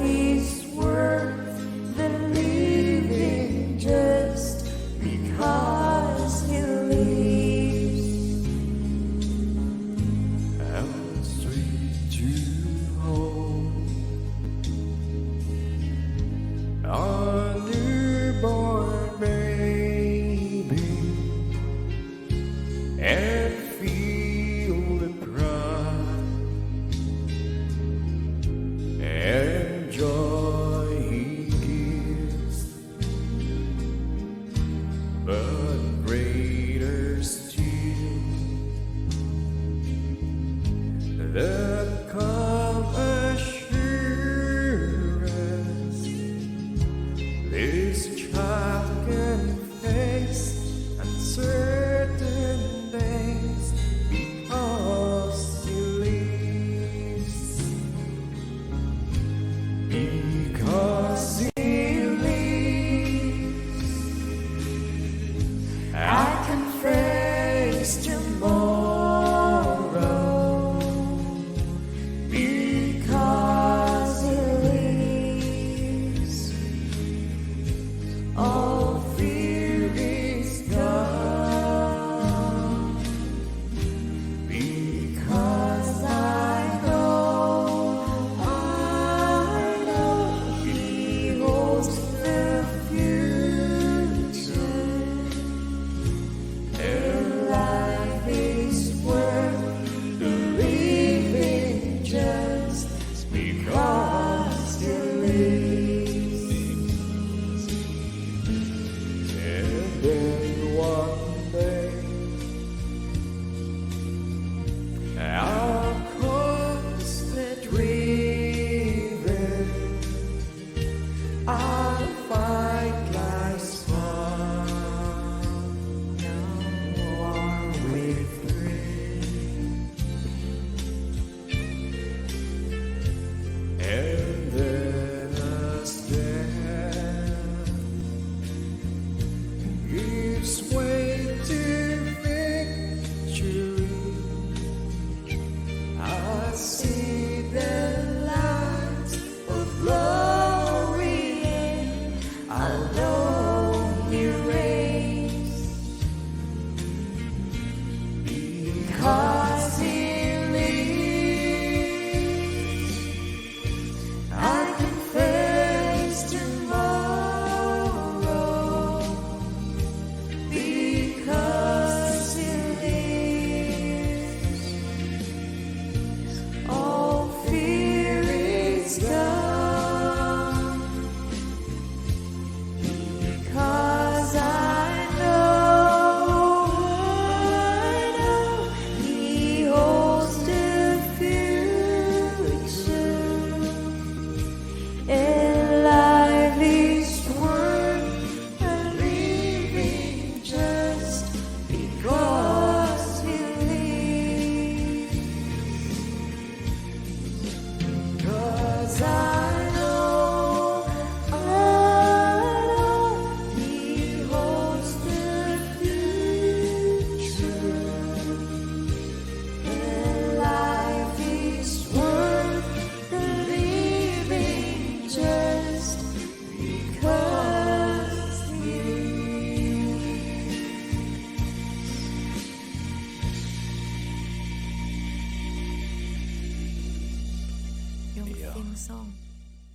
Yung Yeah. theme song.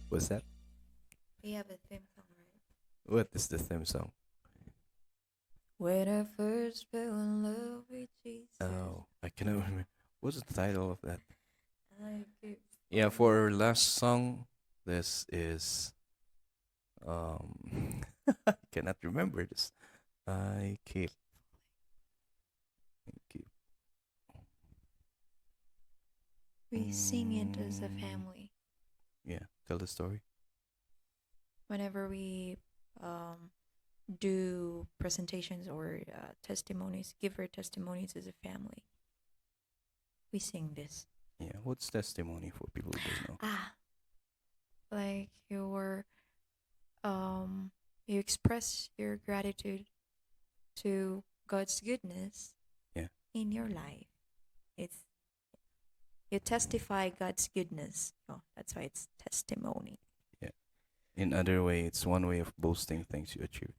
What's that? We have a theme song, right? What is the theme song? When I first fell in love with Jesus. Oh, I cannot remember. What's the title of that? I keep Yeah, for our last song, this is I cannot remember this. I keep We sing it as a Mm. family. Yeah, tell the story. Whenever we do presentations or testimonies, give our testimonies as a family. We sing this. Yeah, what's testimony for people who don't know? Like you express your gratitude to God's goodness Yeah. in your life. It's you testify God's goodness. Oh, that's why it's testimony. In other way, it's one way of boasting things you achieved.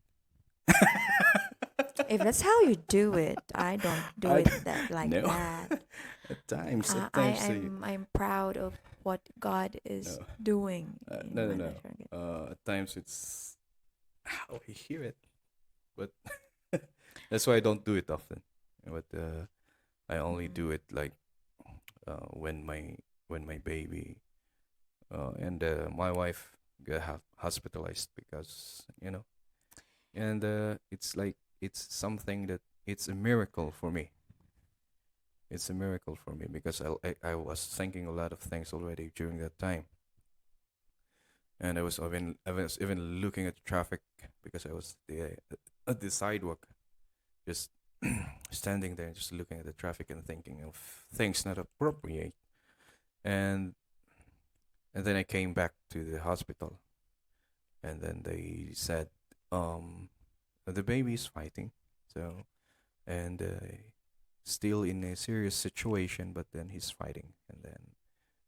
If that's how you do it, I don't do I it d- that like no. that. At times, I'm proud of what God is No. doing. in No, my no, life. no. At times it's how I hear it, but that's why I don't do it often. But I only do it like when my baby and my wife got hospitalized because and it's like it's something that it's a miracle for me. It's a miracle for me because I was thinking a lot of things already during that time, and I was even looking at traffic because I was at the sidewalk, just standing there, just looking at the traffic and thinking of things not appropriate, and and then I came back to the hospital, and then they said, the baby is fighting, so and still in a serious situation, but then he's fighting, and then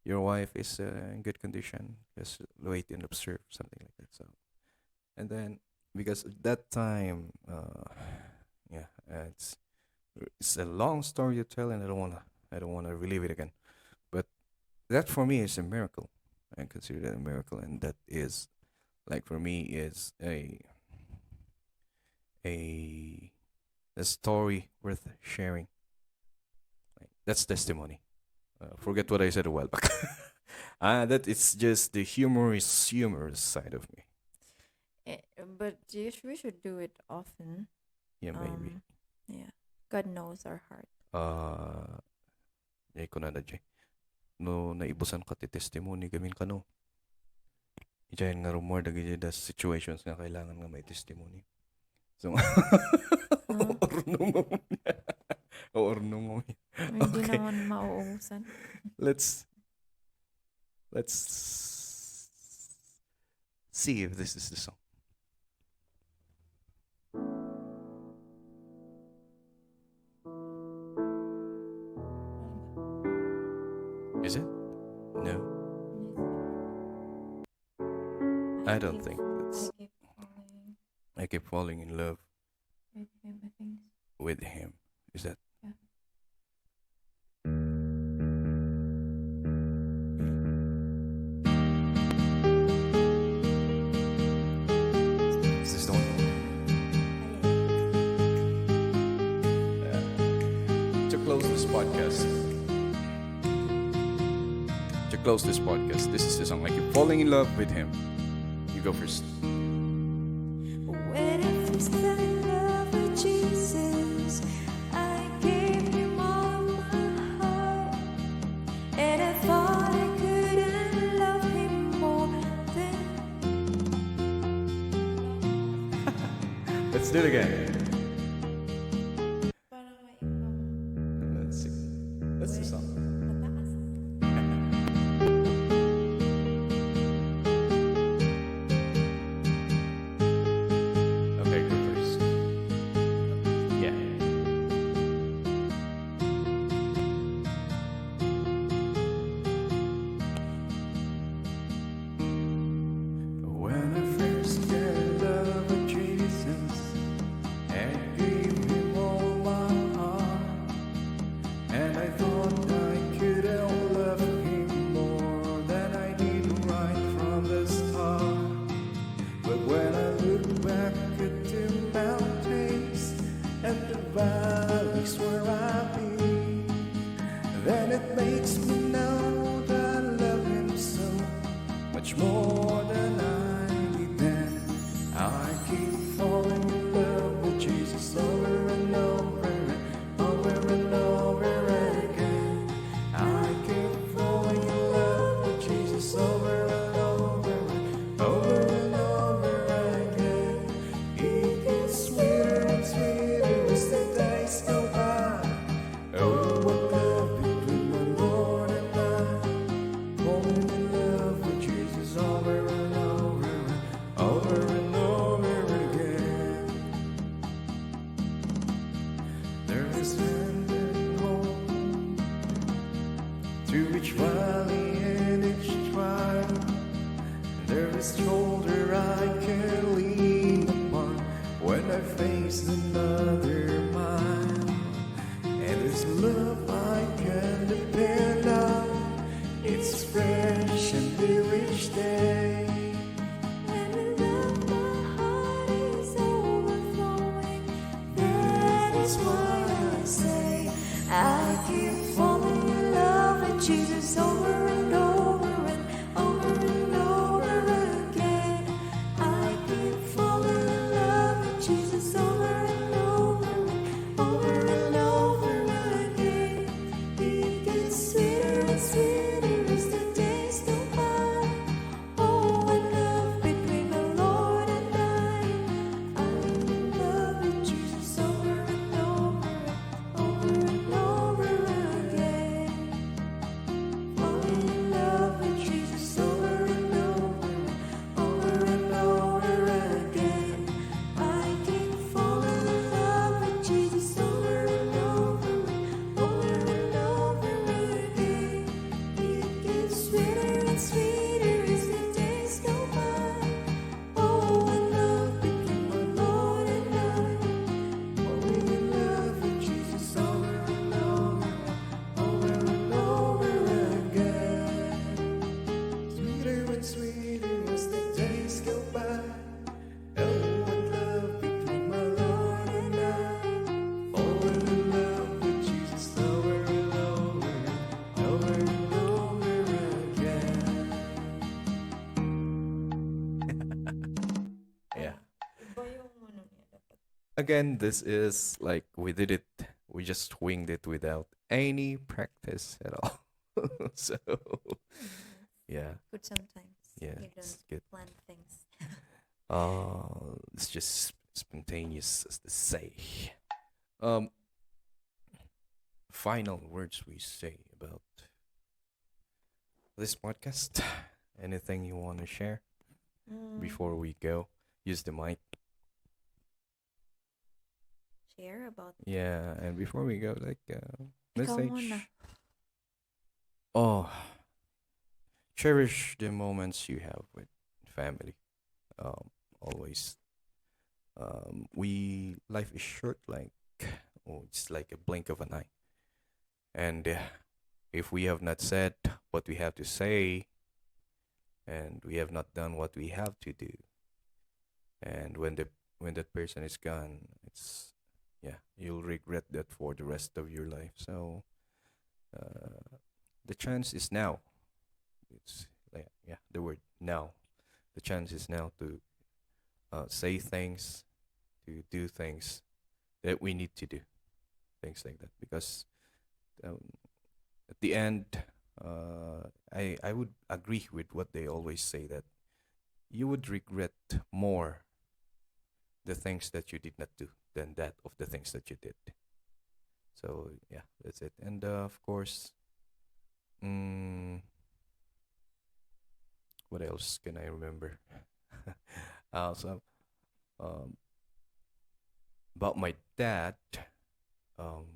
your wife is in good condition. Just wait and observe, something like that. So, and then because at that time, yeah, it's a long story to tell, and I don't wanna relive it again. But that for me is a miracle. I consider that a miracle, and that is like for me is a a story worth sharing. Like, that's testimony. Forget what I said a while back. That it's just the humorous side of me. But we should do it often. Yeah, maybe. Yeah. God knows our heart. Ko na Jay. No naibusan ka ti testimony gamin ka no. Ijayan nga rumor dagi da situations nga kailangan nga may testimony. So orno mo. Hindi Okay. naman mauubusan. Let's see if this is the song. Is it? No. I don't think it's. I keep falling in love with him, I think. with him. Is that? Yeah. Is this the one? To close this podcast. This is the song. I keep falling in love with him. You go first. When I first fell in love with Jesus, I gave him all my heart, and I thought I couldn't love him more than. Let's do it again. Parang may ibang Let's see. That's the song. mataas. Okay, go first. Yeah. When I first fell in love with Jesus, each valley and each trial, there is shoulder I can lean upon when I face another mile. And this love I can depend on, it's fresh and new each day. And with love my heart is overflowing. That is why I say I keep falling in love with Jesus over and over and over and over again. I keep falling in love with Jesus over and over and over again. It gets sweeter and sweeter as the days go by. Oh, I love between the Lord and I. I'm in love with Jesus over and over again. Falling in love with Jesus over and over again. I keep falling in love with Jesus over and over again. It gets sweeter and sweeter as the days go by. Oh, I love between the Lord and I. Falling in love with Jesus over and over again. Sweeter and sweeter as the days go by. Oh, what love between my Lord and I. Falling in love with Jesus over and over again. Yeah. Iba yung ano niya dapat. Again, this is like we did it. We just winged it without any practice at all. So yeah, Good sometimes. yeah, You it's don't good. plan things. It's just spontaneous, as they say. Um, final words we say about this podcast. Anything you want to share before we go? Use the mic. Share about Yeah, and before we go, like Ikaw message. muna. Oh, cherish the moments you have with family. Always. We life is short, like it's like a blink of an eye. And if we have not said what we have to say, and we have not done what we have to do, and when that person is gone, it's yeah, you'll regret that for the rest of your life. So the chance is now. It's like yeah, the word now. The chance is now to say things, to do things that we need to do, things like that. Because um, at the end, I would agree with what they always say that you would regret more the things that you did not do than that of the things that you did. So yeah, that's it. And of course, mm, what else can I remember? So um, about my dad, um,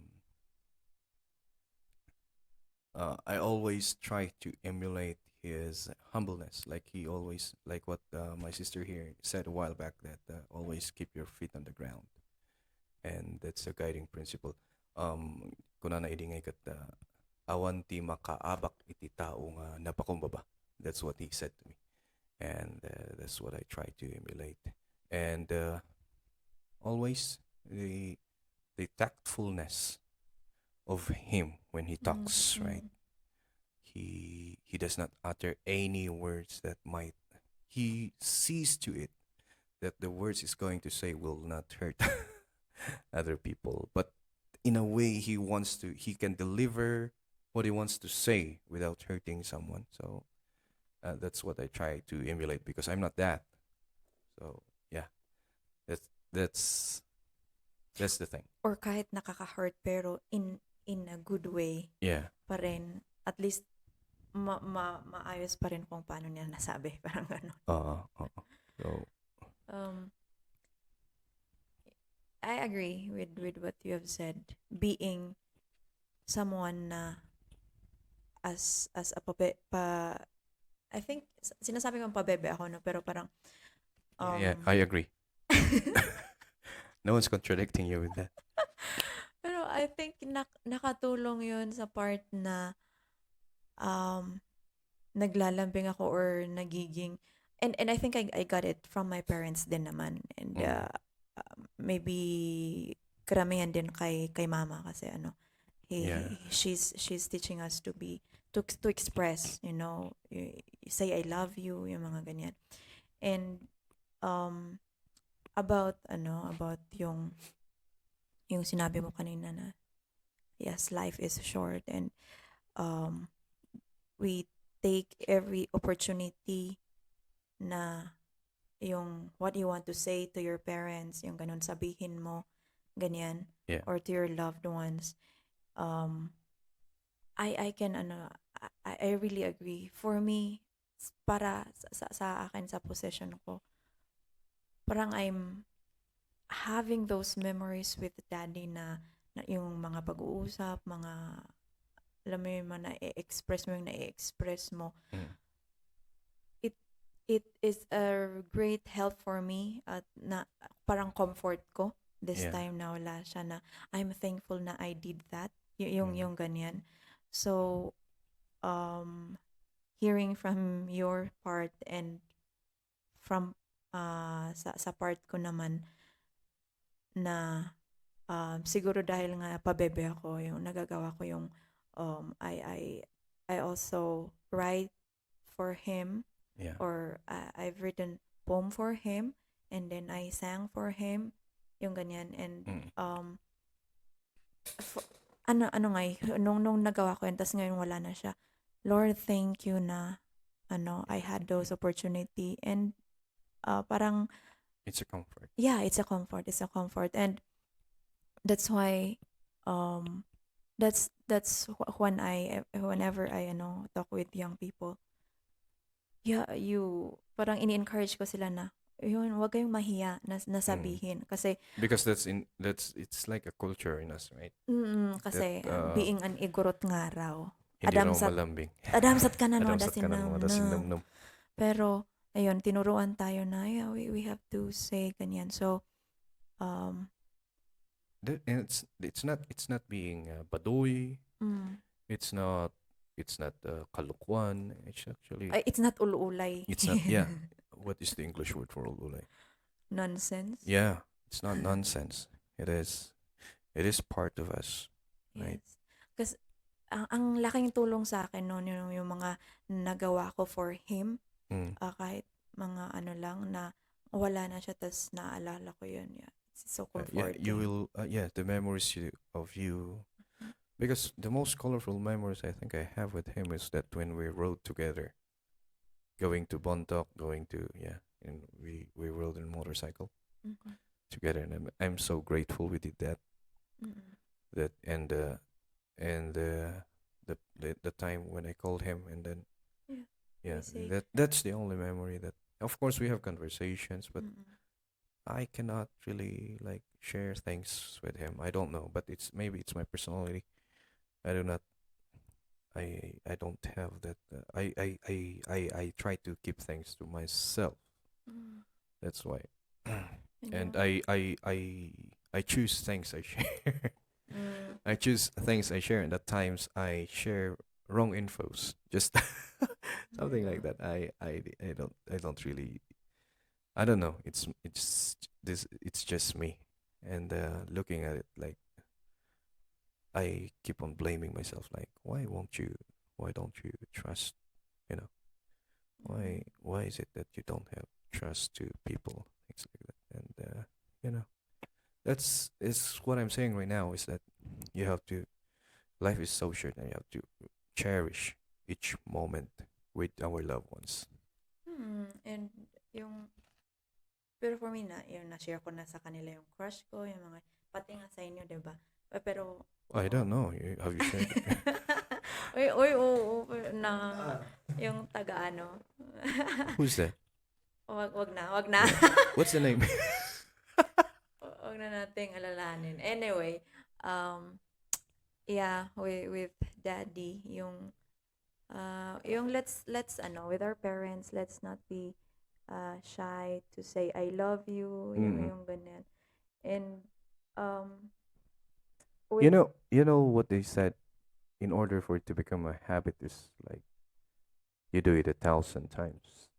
I always try to emulate his humbleness. Like he always, like what my sister here said a while back, that always keep your feet on the ground, and that's a guiding principle. Kuna na idingay kat awan ti makaabak iti tao nga napakumbaba. That's what he said to me, and that's what I try to emulate. And always the tactfulness of him when he talks, right? He does not utter any words that might, he sees to it that the words he's going to say will not hurt other people, but in a way he can deliver what he wants to say without hurting someone. So that's what I try to emulate, because I'm not that. So yeah, that's that's the thing. Or kahit nakaka-hurt pero in a good way Yeah. pa rin. At least maayos pa rin kung paano niya nasabi. Parang gano'n. So I agree with what you have said. Being someone na as a I think sinasabi ko pabebe ako, no, pero parang Yeah, I agree. No one's contradicting you with that. pero I think nakatulong yun sa part na um, naglalambing ako or nagiging and I think I got it from my parents din naman and maybe karamihan din kay mama kasi Yeah. she's teaching us to express, you say I love you, yung mga ganyan. And about yung sinabi mo kanina na yes, life is short and um we take every opportunity na yung what you want to say to your parents, yung ganun sabihin mo, ganyan, Yeah. or to your loved ones. I can I really agree. For me, para sa akin sa possession ko, parang I'm having those memories with daddy na yung mga pag-uusap, mga alam mo yung mga na-express mo yung na-express mo. It is a great help for me at na parang comfort ko this Yeah. time na wala siya na I'm thankful na I did that. Yung ganyan. So hearing from your part and from sa part ko naman na siguro dahil nga pabebe ako, yung nagagawa ko yung I also write for him Yeah. or I've written poem for him and then I sang for him, yung ganyan. And ano nga nung nagawa ko yun, tas ngayon wala na siya. Lord, thank you na I had those opportunity and parang It's a comfort. yeah, it's a comfort and that's why that's whenever I talk with young people, yeah, parang ini-encourage ko sila na yun, wag kayong mahiya na sabihin kasi Because it's like a culture in us, right? kasi That, being an igorot nga raw. Hindi raw Adamsat malambing. adamsat ka na no, Adamsat ka na mo, dasinam. Pero ayun, tinuruan tayo na yeah, we have to say ganyan. So And it's not being baduy. It's not kalukwan. It's actually it's not ululay. it's not yeah. What is the English word for ululay? Nonsense. Yeah, it's not nonsense. It is part of us, right? Yes. Kasi ang laking tulong sa akin noon yung mga nagawa ko for him, kahit mga lang na wala na siya tas naalala ko yun. Yeah. It's so comforting. You will the memories of you because the most colorful memories I think I have with him is that when we rode together, going to Bontoc, and we rode in a motorcycle together, and I'm so grateful we did that. That and the time when I called him, and then that's the only memory that. Of course, we have conversations, but I cannot really like share things with him. I don't know, but maybe it's my personality. I do not. I don't have that. I try to keep things to myself. That's why. And I choose things I share. I choose things I share, and at times I share wrong infos. Just something like that. I don't really. I don't know. It's just me, and looking at it like I keep on blaming myself. Like, why don't you trust? Why is it that you don't have trust to people? Things like that, and that's what I'm saying right now is that you have to. Life is so short, and you have to cherish each moment with our loved ones. And pero for me yung na-share ko na sa kanila yung crush ko, yung mga, pati nga sa inyo, diba? Pero, I don't know. Have you shared it? oo, na, yung taga Who's that? wag na. What's the name? Wag na nating alalahanin. Anyway, yeah, with daddy, yung yung let's with our parents, let's not be shy to say I love you, yung ganyan. And um with You know what they said. In order for it to become a habit, is like you do it 1,000 times.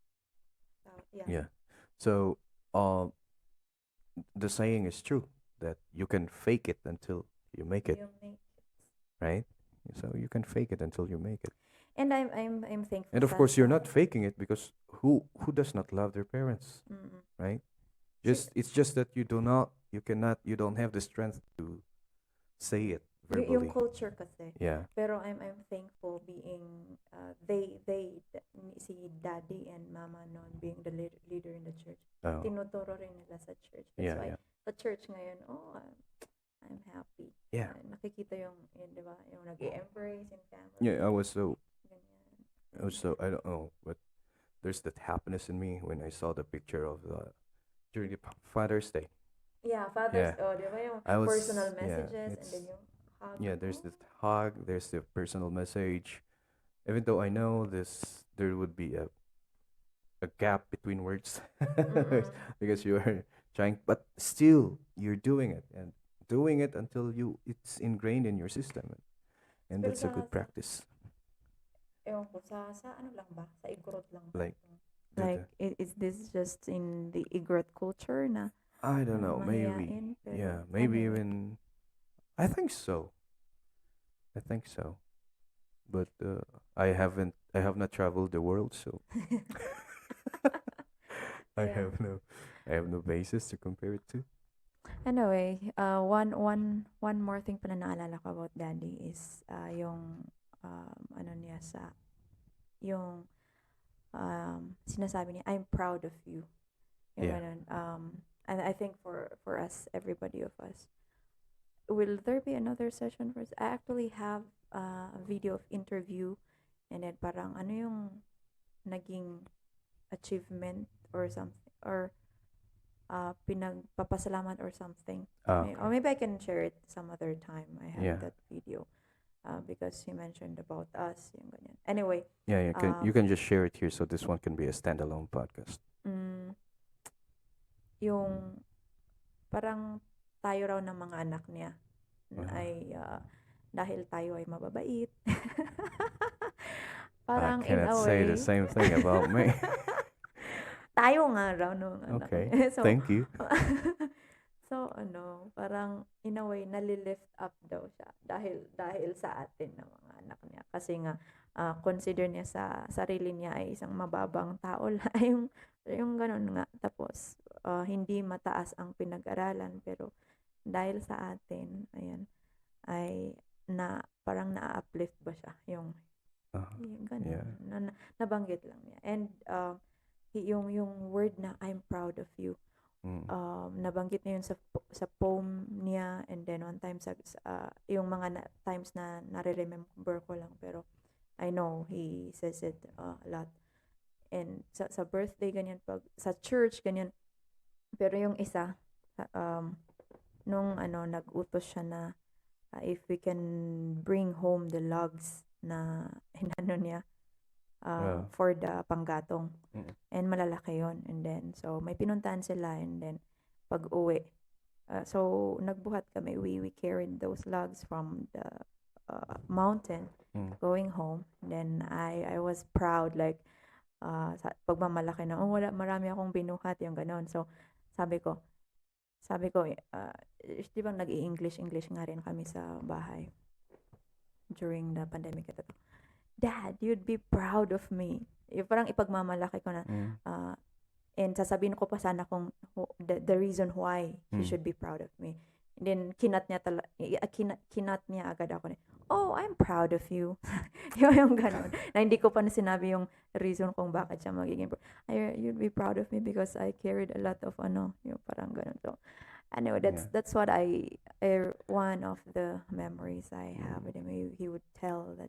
yeah, Yeah. So, uh, the saying is true that you can fake it until you make it, you make right? So you can fake it until you make it. and I'm thankful And of course, you're not faking it, because who does not love their parents, Mm-mm. right? Si- It's just that you cannot, you don't have the strength to say it yung verbally. culture kasi. Yeah. Pero I'm thankful being si daddy and mama noon being the leader in the church. Oh. Tinuturo rin nila sa church. That's Yeah, why yeah. sa church ngayon, I'm happy. Yeah. Nakikita yung di ba, yung nag-embrace yung family. Yeah, I was so Ganyan. I don't know, but there's that happiness in me when I saw the picture of during the Father's Day. Yeah, Father's di ba yung I was personal yeah, messages and it's then yung hug. yeah, there's the hug, there's the personal message. Even though I know there would be a gap between words because you are trying, but still you're doing it and doing it until it's ingrained in your system, and Pero that's a good practice. ewan ko, sa ano lang ba? Sa Igorot lang ba? Like, Like, is this just in the Igorot culture na I don't know, maybe mahiyain? Pero yeah, maybe anyway. even I think so. I think so, but I have not traveled the world, so I Yeah. have no basis to compare it to. Anyway, one more thing pa na naalala ko about Daddy is yung ano niya yung sinasabi niya, I'm proud of you. Yung Yeah. ganun. And I think for us, everybody of us, will there be another session for us? I actually have a video of interview and then parang ano yung naging achievement or something or pinagpapasalamat or something. Or maybe I can share it some other time. I have Yeah. that video because he mentioned about us, yung ganyan. Anyway, Yeah, you can just share it here, so this one can be a standalone podcast. yung parang tayo raw ng mga anak niya ay dahil tayo ay mababait. Parang I cannot in a say way. the same thing about me. Tayo nga raw nung anak Okay, niya. So, thank you. so parang in a way nalilift up daw siya dahil sa atin ng mga anak niya kasi nga consider niya sa sarili niya ay isang mababang tao lang yung ganun nga tapos hindi mataas ang pinag-aralan pero dahil sa atin ayan ay parang na-uplift ba siya yung ganun Yeah. nabanggit lang niya and yung word na I'm proud of you nabanggit niya yun sa poem niya and then one time yung mga times na nare-remember ko lang pero I know he says it a lot and sa birthday ganyan pag sa church ganyan pero yung isa nung nag-utos siya na if we can bring home the logs na inano niya for the panggatong and malalaki yon and then so may pinuntahan sila and then pag uwi so nagbuhat kami we carried those logs from the mountain going home and then I was proud like sa pagmamalaki na marami akong binuhat yung ganon so sabi ko di ba nag-i-English nga rin kami sa bahay during the pandemic ito Dad, you'd be proud of me. Parang ipagmamalaki ko na. And sasabihin ko pa sana kung the reason why he should be proud of me. And then, kinat niya agad ako. Oh, I'm proud of you. yung ganun. Na hindi ko pa na sinabi yung reason kung bakit siya magiging you'd be proud of me because I carried a lot of yung parang ganun. So, anyway, that's what one of the memories I have with him. He would tell that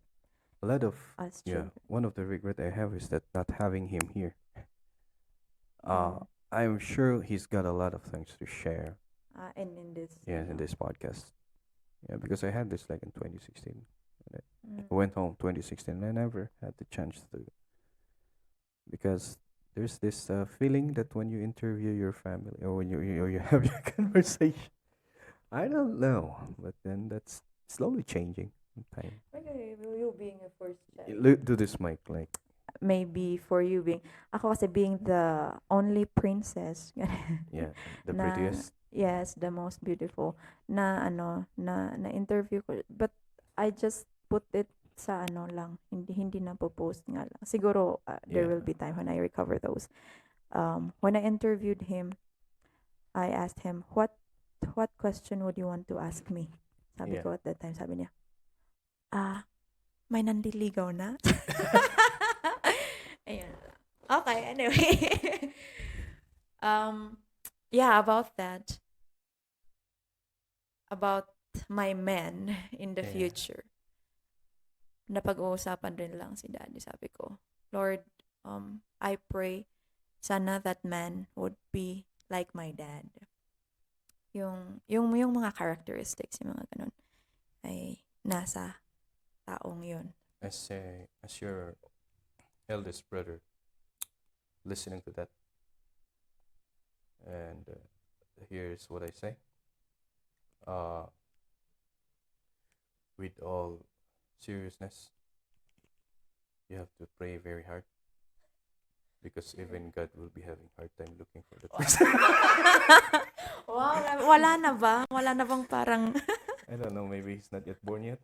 A lot of us yeah. children. One of the regret I have is that not having him here. I'm sure he's got a lot of things to share. And in this Yeah, in this podcast. Yeah, because I had this like in 2016. I went home 2016. I never had the chance to, because there's this feeling that when you interview your family or when you have your conversation, I don't know, but then that's slowly changing in time. Okay, you being a first child. Do this, Mike. Like, Maybe for you being, ako kasi being the only princess, yeah, the na, prettiest. yes, the most beautiful, na ano, na interview ko, but I just put it sa ano lang, hindi na po-post nga lang. Siguro, there Yeah. will be time when I recover those. When I interviewed him, I asked him, what question would you want to ask me? Sabi Yeah. ko at that time, sabi niya, may nandiligaw na? Ayan. Okay, anyway. Yeah, about that. About my men in the Yeah. future. Napag-uusapan rin lang si Daddy. Sabi ko, Lord, I pray sana that man would be like my dad. Yung mga characteristics, yung mga ganun, ay nasa taong yun. As your eldest brother, listening to that, and here's what I say. With all seriousness, you have to pray very hard, because even God will be having hard time looking for the person. Wow, wala na ba? Wala na bang parang, I don't know, maybe he's not yet born yet.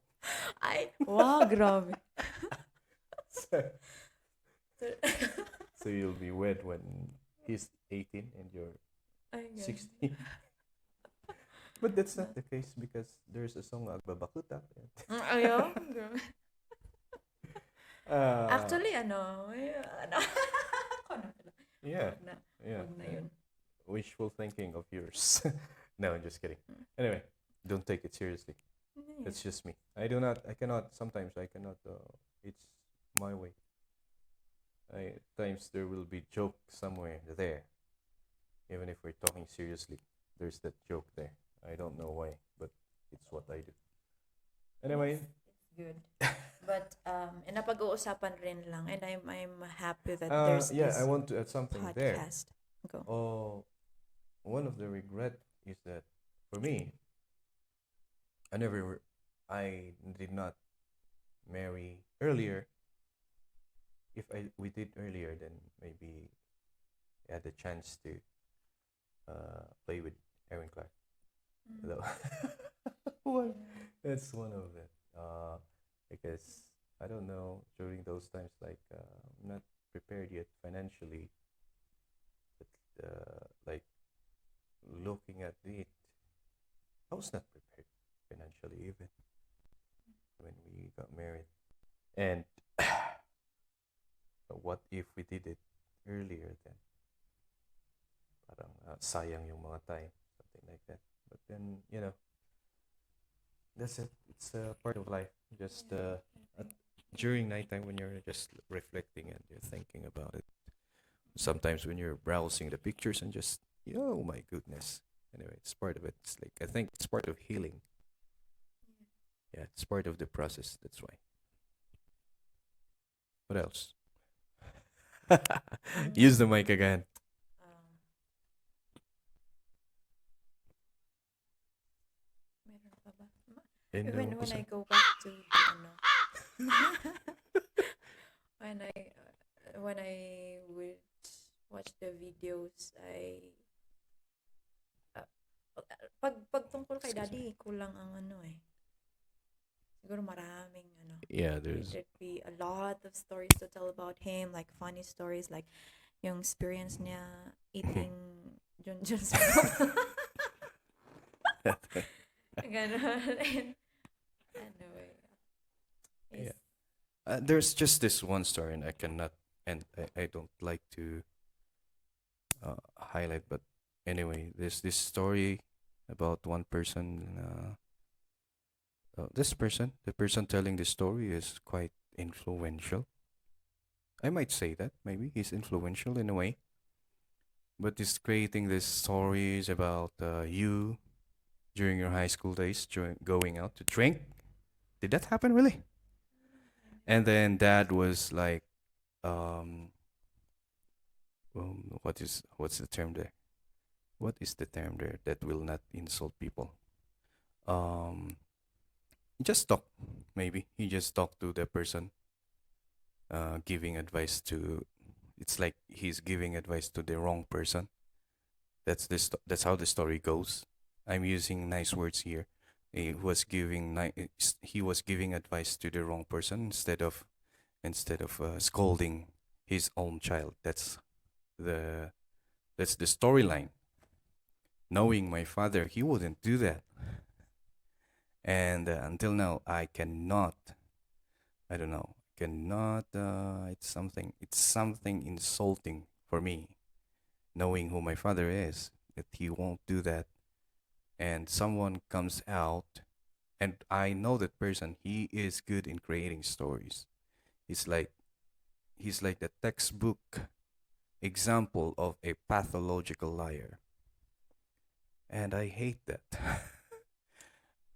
ay, wow, grabe. So you'll be wed when he's 18 and you're Ay, ganun. 16. But that's not the case, because there's a song Agbabakuta. Ayaw, grabe. Uh, Actually, ano, ako na pala. yeah, Wag na, yeah. wag na yun. Wishful thinking of yours. No, I'm just kidding. Anyway, don't take it seriously. That's just me. I cannot, sometimes I cannot, it's my way. At times there will be joke somewhere there. Even if we're talking seriously, there's that joke there. I don't know why, but it's what I do. Anyway, It's good. But, napag-uusapan rin lang, and I'm happy that there's yeah, this I want to add something there. podcast. Go. Oh, one of the regret is that for me, I did not marry earlier. If we did earlier, then maybe I had the chance to play with Aaron Clark. Though. Why? That's one of it. Because I don't know, during those times, like I'm not prepared yet financially. But like looking at it, I was not prepared financially even when we got married. And what if we did it earlier then? Parang sayang yung mga time, something like that. But then, that's it. It's a part of life. Just during nighttime when you're just reflecting and you're thinking about it. Sometimes when you're browsing the pictures and just, oh my goodness. Anyway, it's part of it. It's like, I think it's part of healing. Yeah, it's part of the process. That's why. What else? Use the mic again. Meron pa ba? And, When I go back to the, ano, when I would watch the videos, pag tungkol kay Excuse Daddy, kulang ang ano eh. Siguro maraming ano. yeah, there's There'd be a lot of stories to tell about him, like funny stories, like yung experience niya eating Junjun's Ganon. Anyway. Yeah. There's just this one story, and I cannot, and I don't like to highlight, but anyway, there's this story about one person. The person telling the story is quite influential. I might say that, maybe he's influential in a way, but he's creating these stories about you during your high school days, during going out to drink. Did that happen really? And then dad was like, what's the term there? What is the term there that will not insult people? Um, just talk. Maybe he just talked to the person, giving advice to. It's like he's giving advice to the wrong person. That's how the story goes. I'm using nice words here. He was giving advice to the wrong person instead of scolding his own child. The that's the storyline. Knowing my father, he wouldn't do that. And until now, I cannot. I don't know. Cannot. It's something insulting for me, knowing who my father is, that he won't do that. And someone comes out, and I know that person. He is good in creating stories. He's like he's like the textbook example of a pathological liar, and I hate that.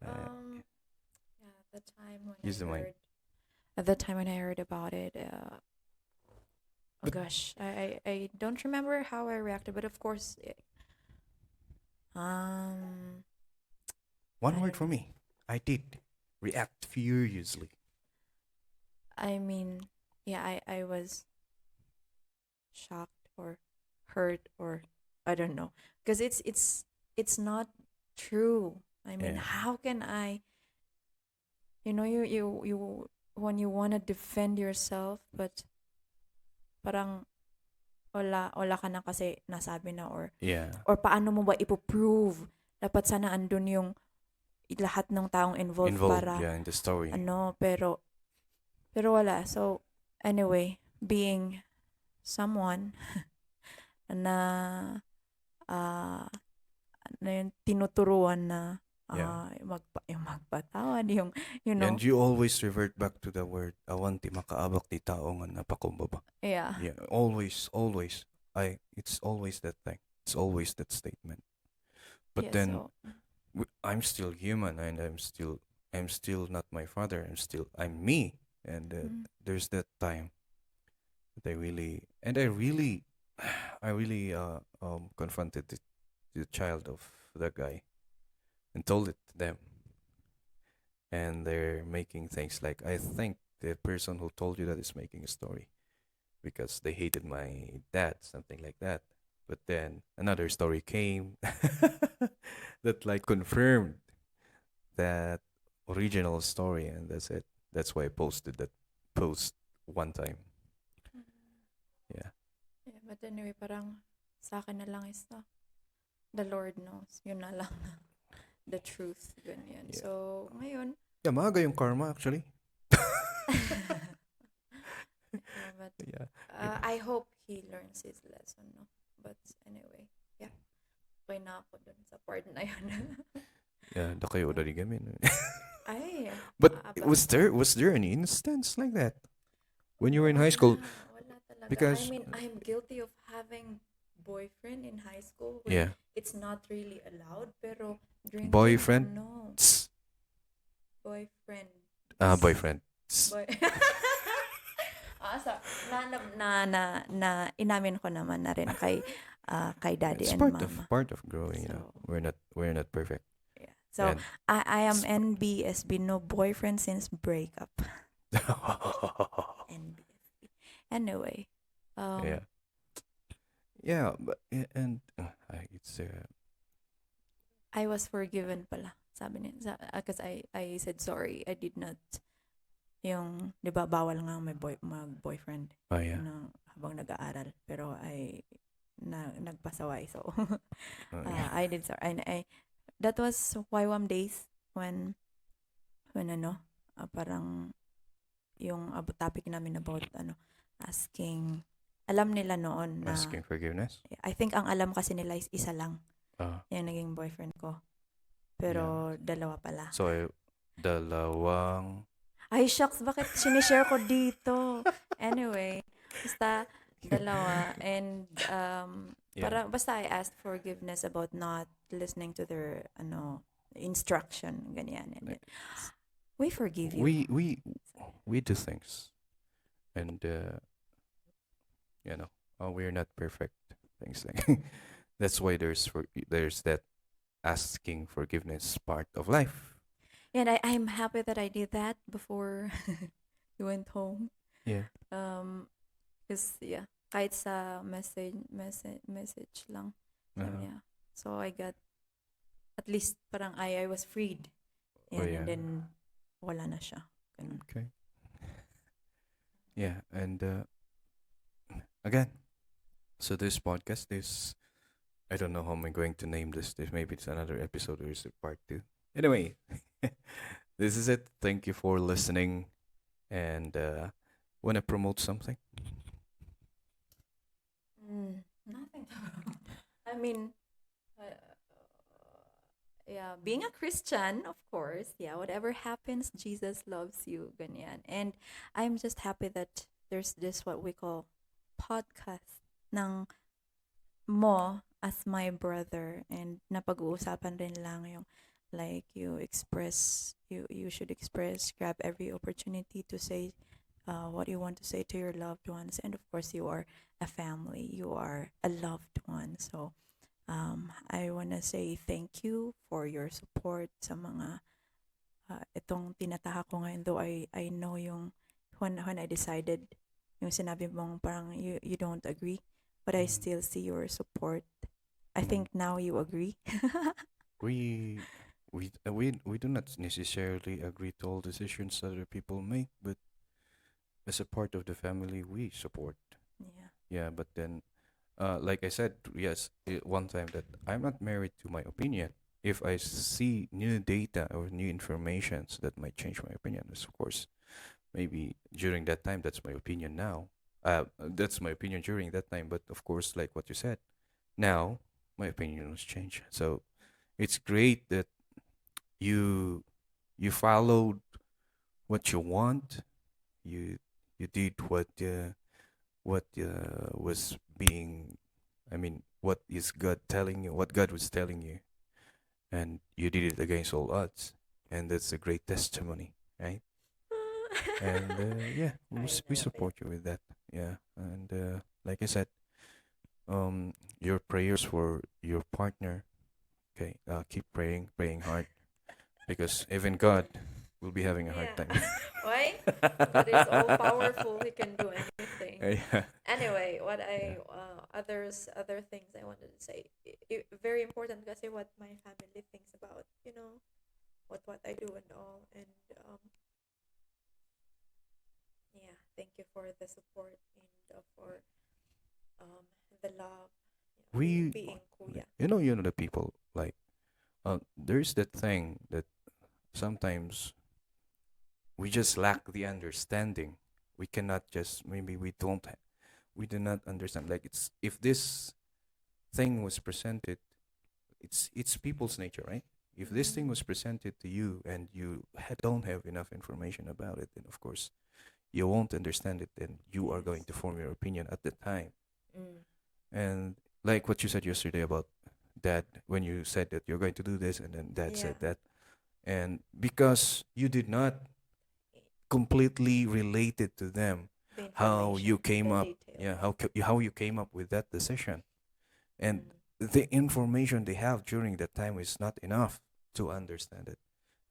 Um, yeah, the time when Use the I mic. heard, at the time when I heard about it, oh But gosh, I don't remember how I reacted, but of course, um, one I word don't for know. me. I did react furiously. I mean, yeah, I was shocked or hurt or I don't know, because it's not true. I mean, Yeah. how can I, you when you want to defend yourself, but parang wala ka na kasi nasabi na, Yeah. or paano mo ba ipo-prove? Dapat sana andun yung lahat ng taong involved Involved, para yeah, in the story. pero wala. So anyway, being someone na ah na yung tinuturuan na Yeah. yung magpatawad, yung And you always revert back to the word, awan ti makaabak ti tao nga napakumbaba. yeah. Yeah, always, always. It's always that thing. It's always that statement. But Yeah, then so I'm still human, and I'm still not my father. I'm me. And mm, there's that time that I really I really confronted the child of that guy and told it to them, and they're making things like, I think the person who told you that is making a story because they hated my dad, something like that. But then another story came that like confirmed that original story, and that's it. That's why I posted that post one time. Yeah. yeah, but anyway, parang sa akin na lang is the Lord knows. Yun na lang the truth, ganyan. Yeah. So ngayon, Yeah, maaga yung karma actually. yeah, but Yeah. I hope he learns his lesson, no? But anyway, yeah. Okay na ako dun sa part na yun. Yeah, da kayo dari gamin. Ay, But aba. was there any instance like that when you were in high school? Wala talaga. I Because mean, I'm guilty of having boyfriend in high school when yeah, it's not really allowed, pero drinking, boyfriend. no. Tss. Boyfriend. Boyfriend. Tss. Boy. So, inamin ko naman na rin kay daddy It's and part mama. of growing. So, We're not perfect. yeah. So, And I am NBSB, no boyfriend since breakup. NBSB. Anyway, yeah, yeah, but and it's I was forgiven pala. Sabi niya, because I said sorry. I did not, yung, di ba, bawal nga mag-boyfriend yeah. habang nag-aaral. Pero nagpasaway. So, Yeah. I did sorry. That was YWAM days when parang yung topic namin about asking, alam nila noon na, Asking forgiveness. I think ang alam kasi nila is isa lang Uh, yung naging boyfriend ko. Pero dalawa pala. so dalawang Ay, shucks, bakit sinishare ko dito? Anyway, basta dalawa. And yeah. basta I asked forgiveness about not listening to their instruction, ganyan. And Like, We forgive you. we do things, and we're not perfect. Things like that's why there's that asking forgiveness part of life. And I'm happy that I did that before you went home. Yeah. Because yeah, kahit sa message lang. Uh-huh. Yeah. So I got, at least parang I was freed. Oh, yeah. And then wala na siya. Ganun. Okay. Yeah, and again, so this podcast is, I don't know how am I going to name this. Maybe it's another episode or is it part two. Anyway, this is it. Thank you for listening, and want to promote something? Nothing. I mean, yeah, being a Christian, of course, yeah, whatever happens, Jesus loves you, ganyan. And I'm just happy that there's this what we call podcast ng mo as my brother, and napag-uusapan rin lang yung like you should express, grab every opportunity to say what you want to say to your loved ones, and of course you are a family, you are a loved one. So I want to say thank you for your support sa mga itong tinataha ko ngayon, though I know yung when I decided, yung sinabi mong parang you don't agree, but I still see your support. I think now you agree. We we do not necessarily agree to all decisions other people make, but as a part of the family, we support. Yeah. Yeah, but then, like I said, yes, one time that I'm not married to my opinion. If I see new data or new informations that might change my opinion, of course, maybe during that time, that's my opinion now. That's my opinion during that time. But of course, like what you said, now my opinion has changed. So it's great that you you followed what you want. You you did what was being, I mean, what is God telling you, what God was telling you, and you did it against all odds, and that's a great testimony, right? And yeah, we support you with that. Yeah, and like I said, your prayers for your partner. Okay, keep praying hard, because even God will be having a hard Yeah. time. Why? God is all powerful. He can do anything. Yeah. Anyway, what other things I wanted to say. Very important kasi what my family thinks about, what I do and all. And yeah, thank you for the support and for the love. We, Being kuya. you know the people like, there's that thing that sometimes we just lack the understanding. We cannot just, maybe we do not understand. Like, it's, if this thing was presented, it's people's nature, right? If this thing was presented to you and you don't have enough information about it, then of course you won't understand it, and you are going to form your opinion at the time. Mm. And like what you said yesterday about dad, when you said that you're going to do this, and then dad said Yeah. that, and because you did not completely relate it to them, The how you information, came the up, details. yeah, how you came up with that decision, and Mm. the information they have during that time is not enough to understand it.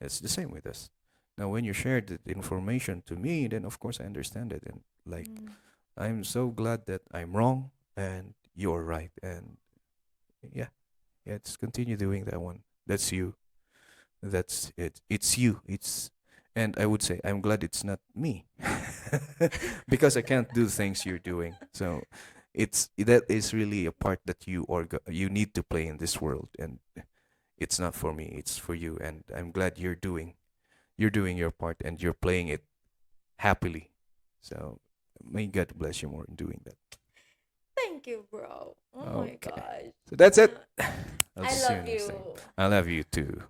It's the same with us. Now, when you shared the information to me, then of course I understand it, and like, Mm. I'm so glad that I'm wrong and you're right, and yeah, yeah, just continue doing that one. That's you. That's it. It's you. And I would say I'm glad it's not me, because I can't do things you're doing. So that is really a part that you need to play in this world, and it's not for me. It's for you, and I'm glad you're doing your part, and you're playing it happily. So may God bless you more in doing that. Thank you, bro. Oh my Okay. gosh. So that's it. I'll I see love next you. time. I love you too.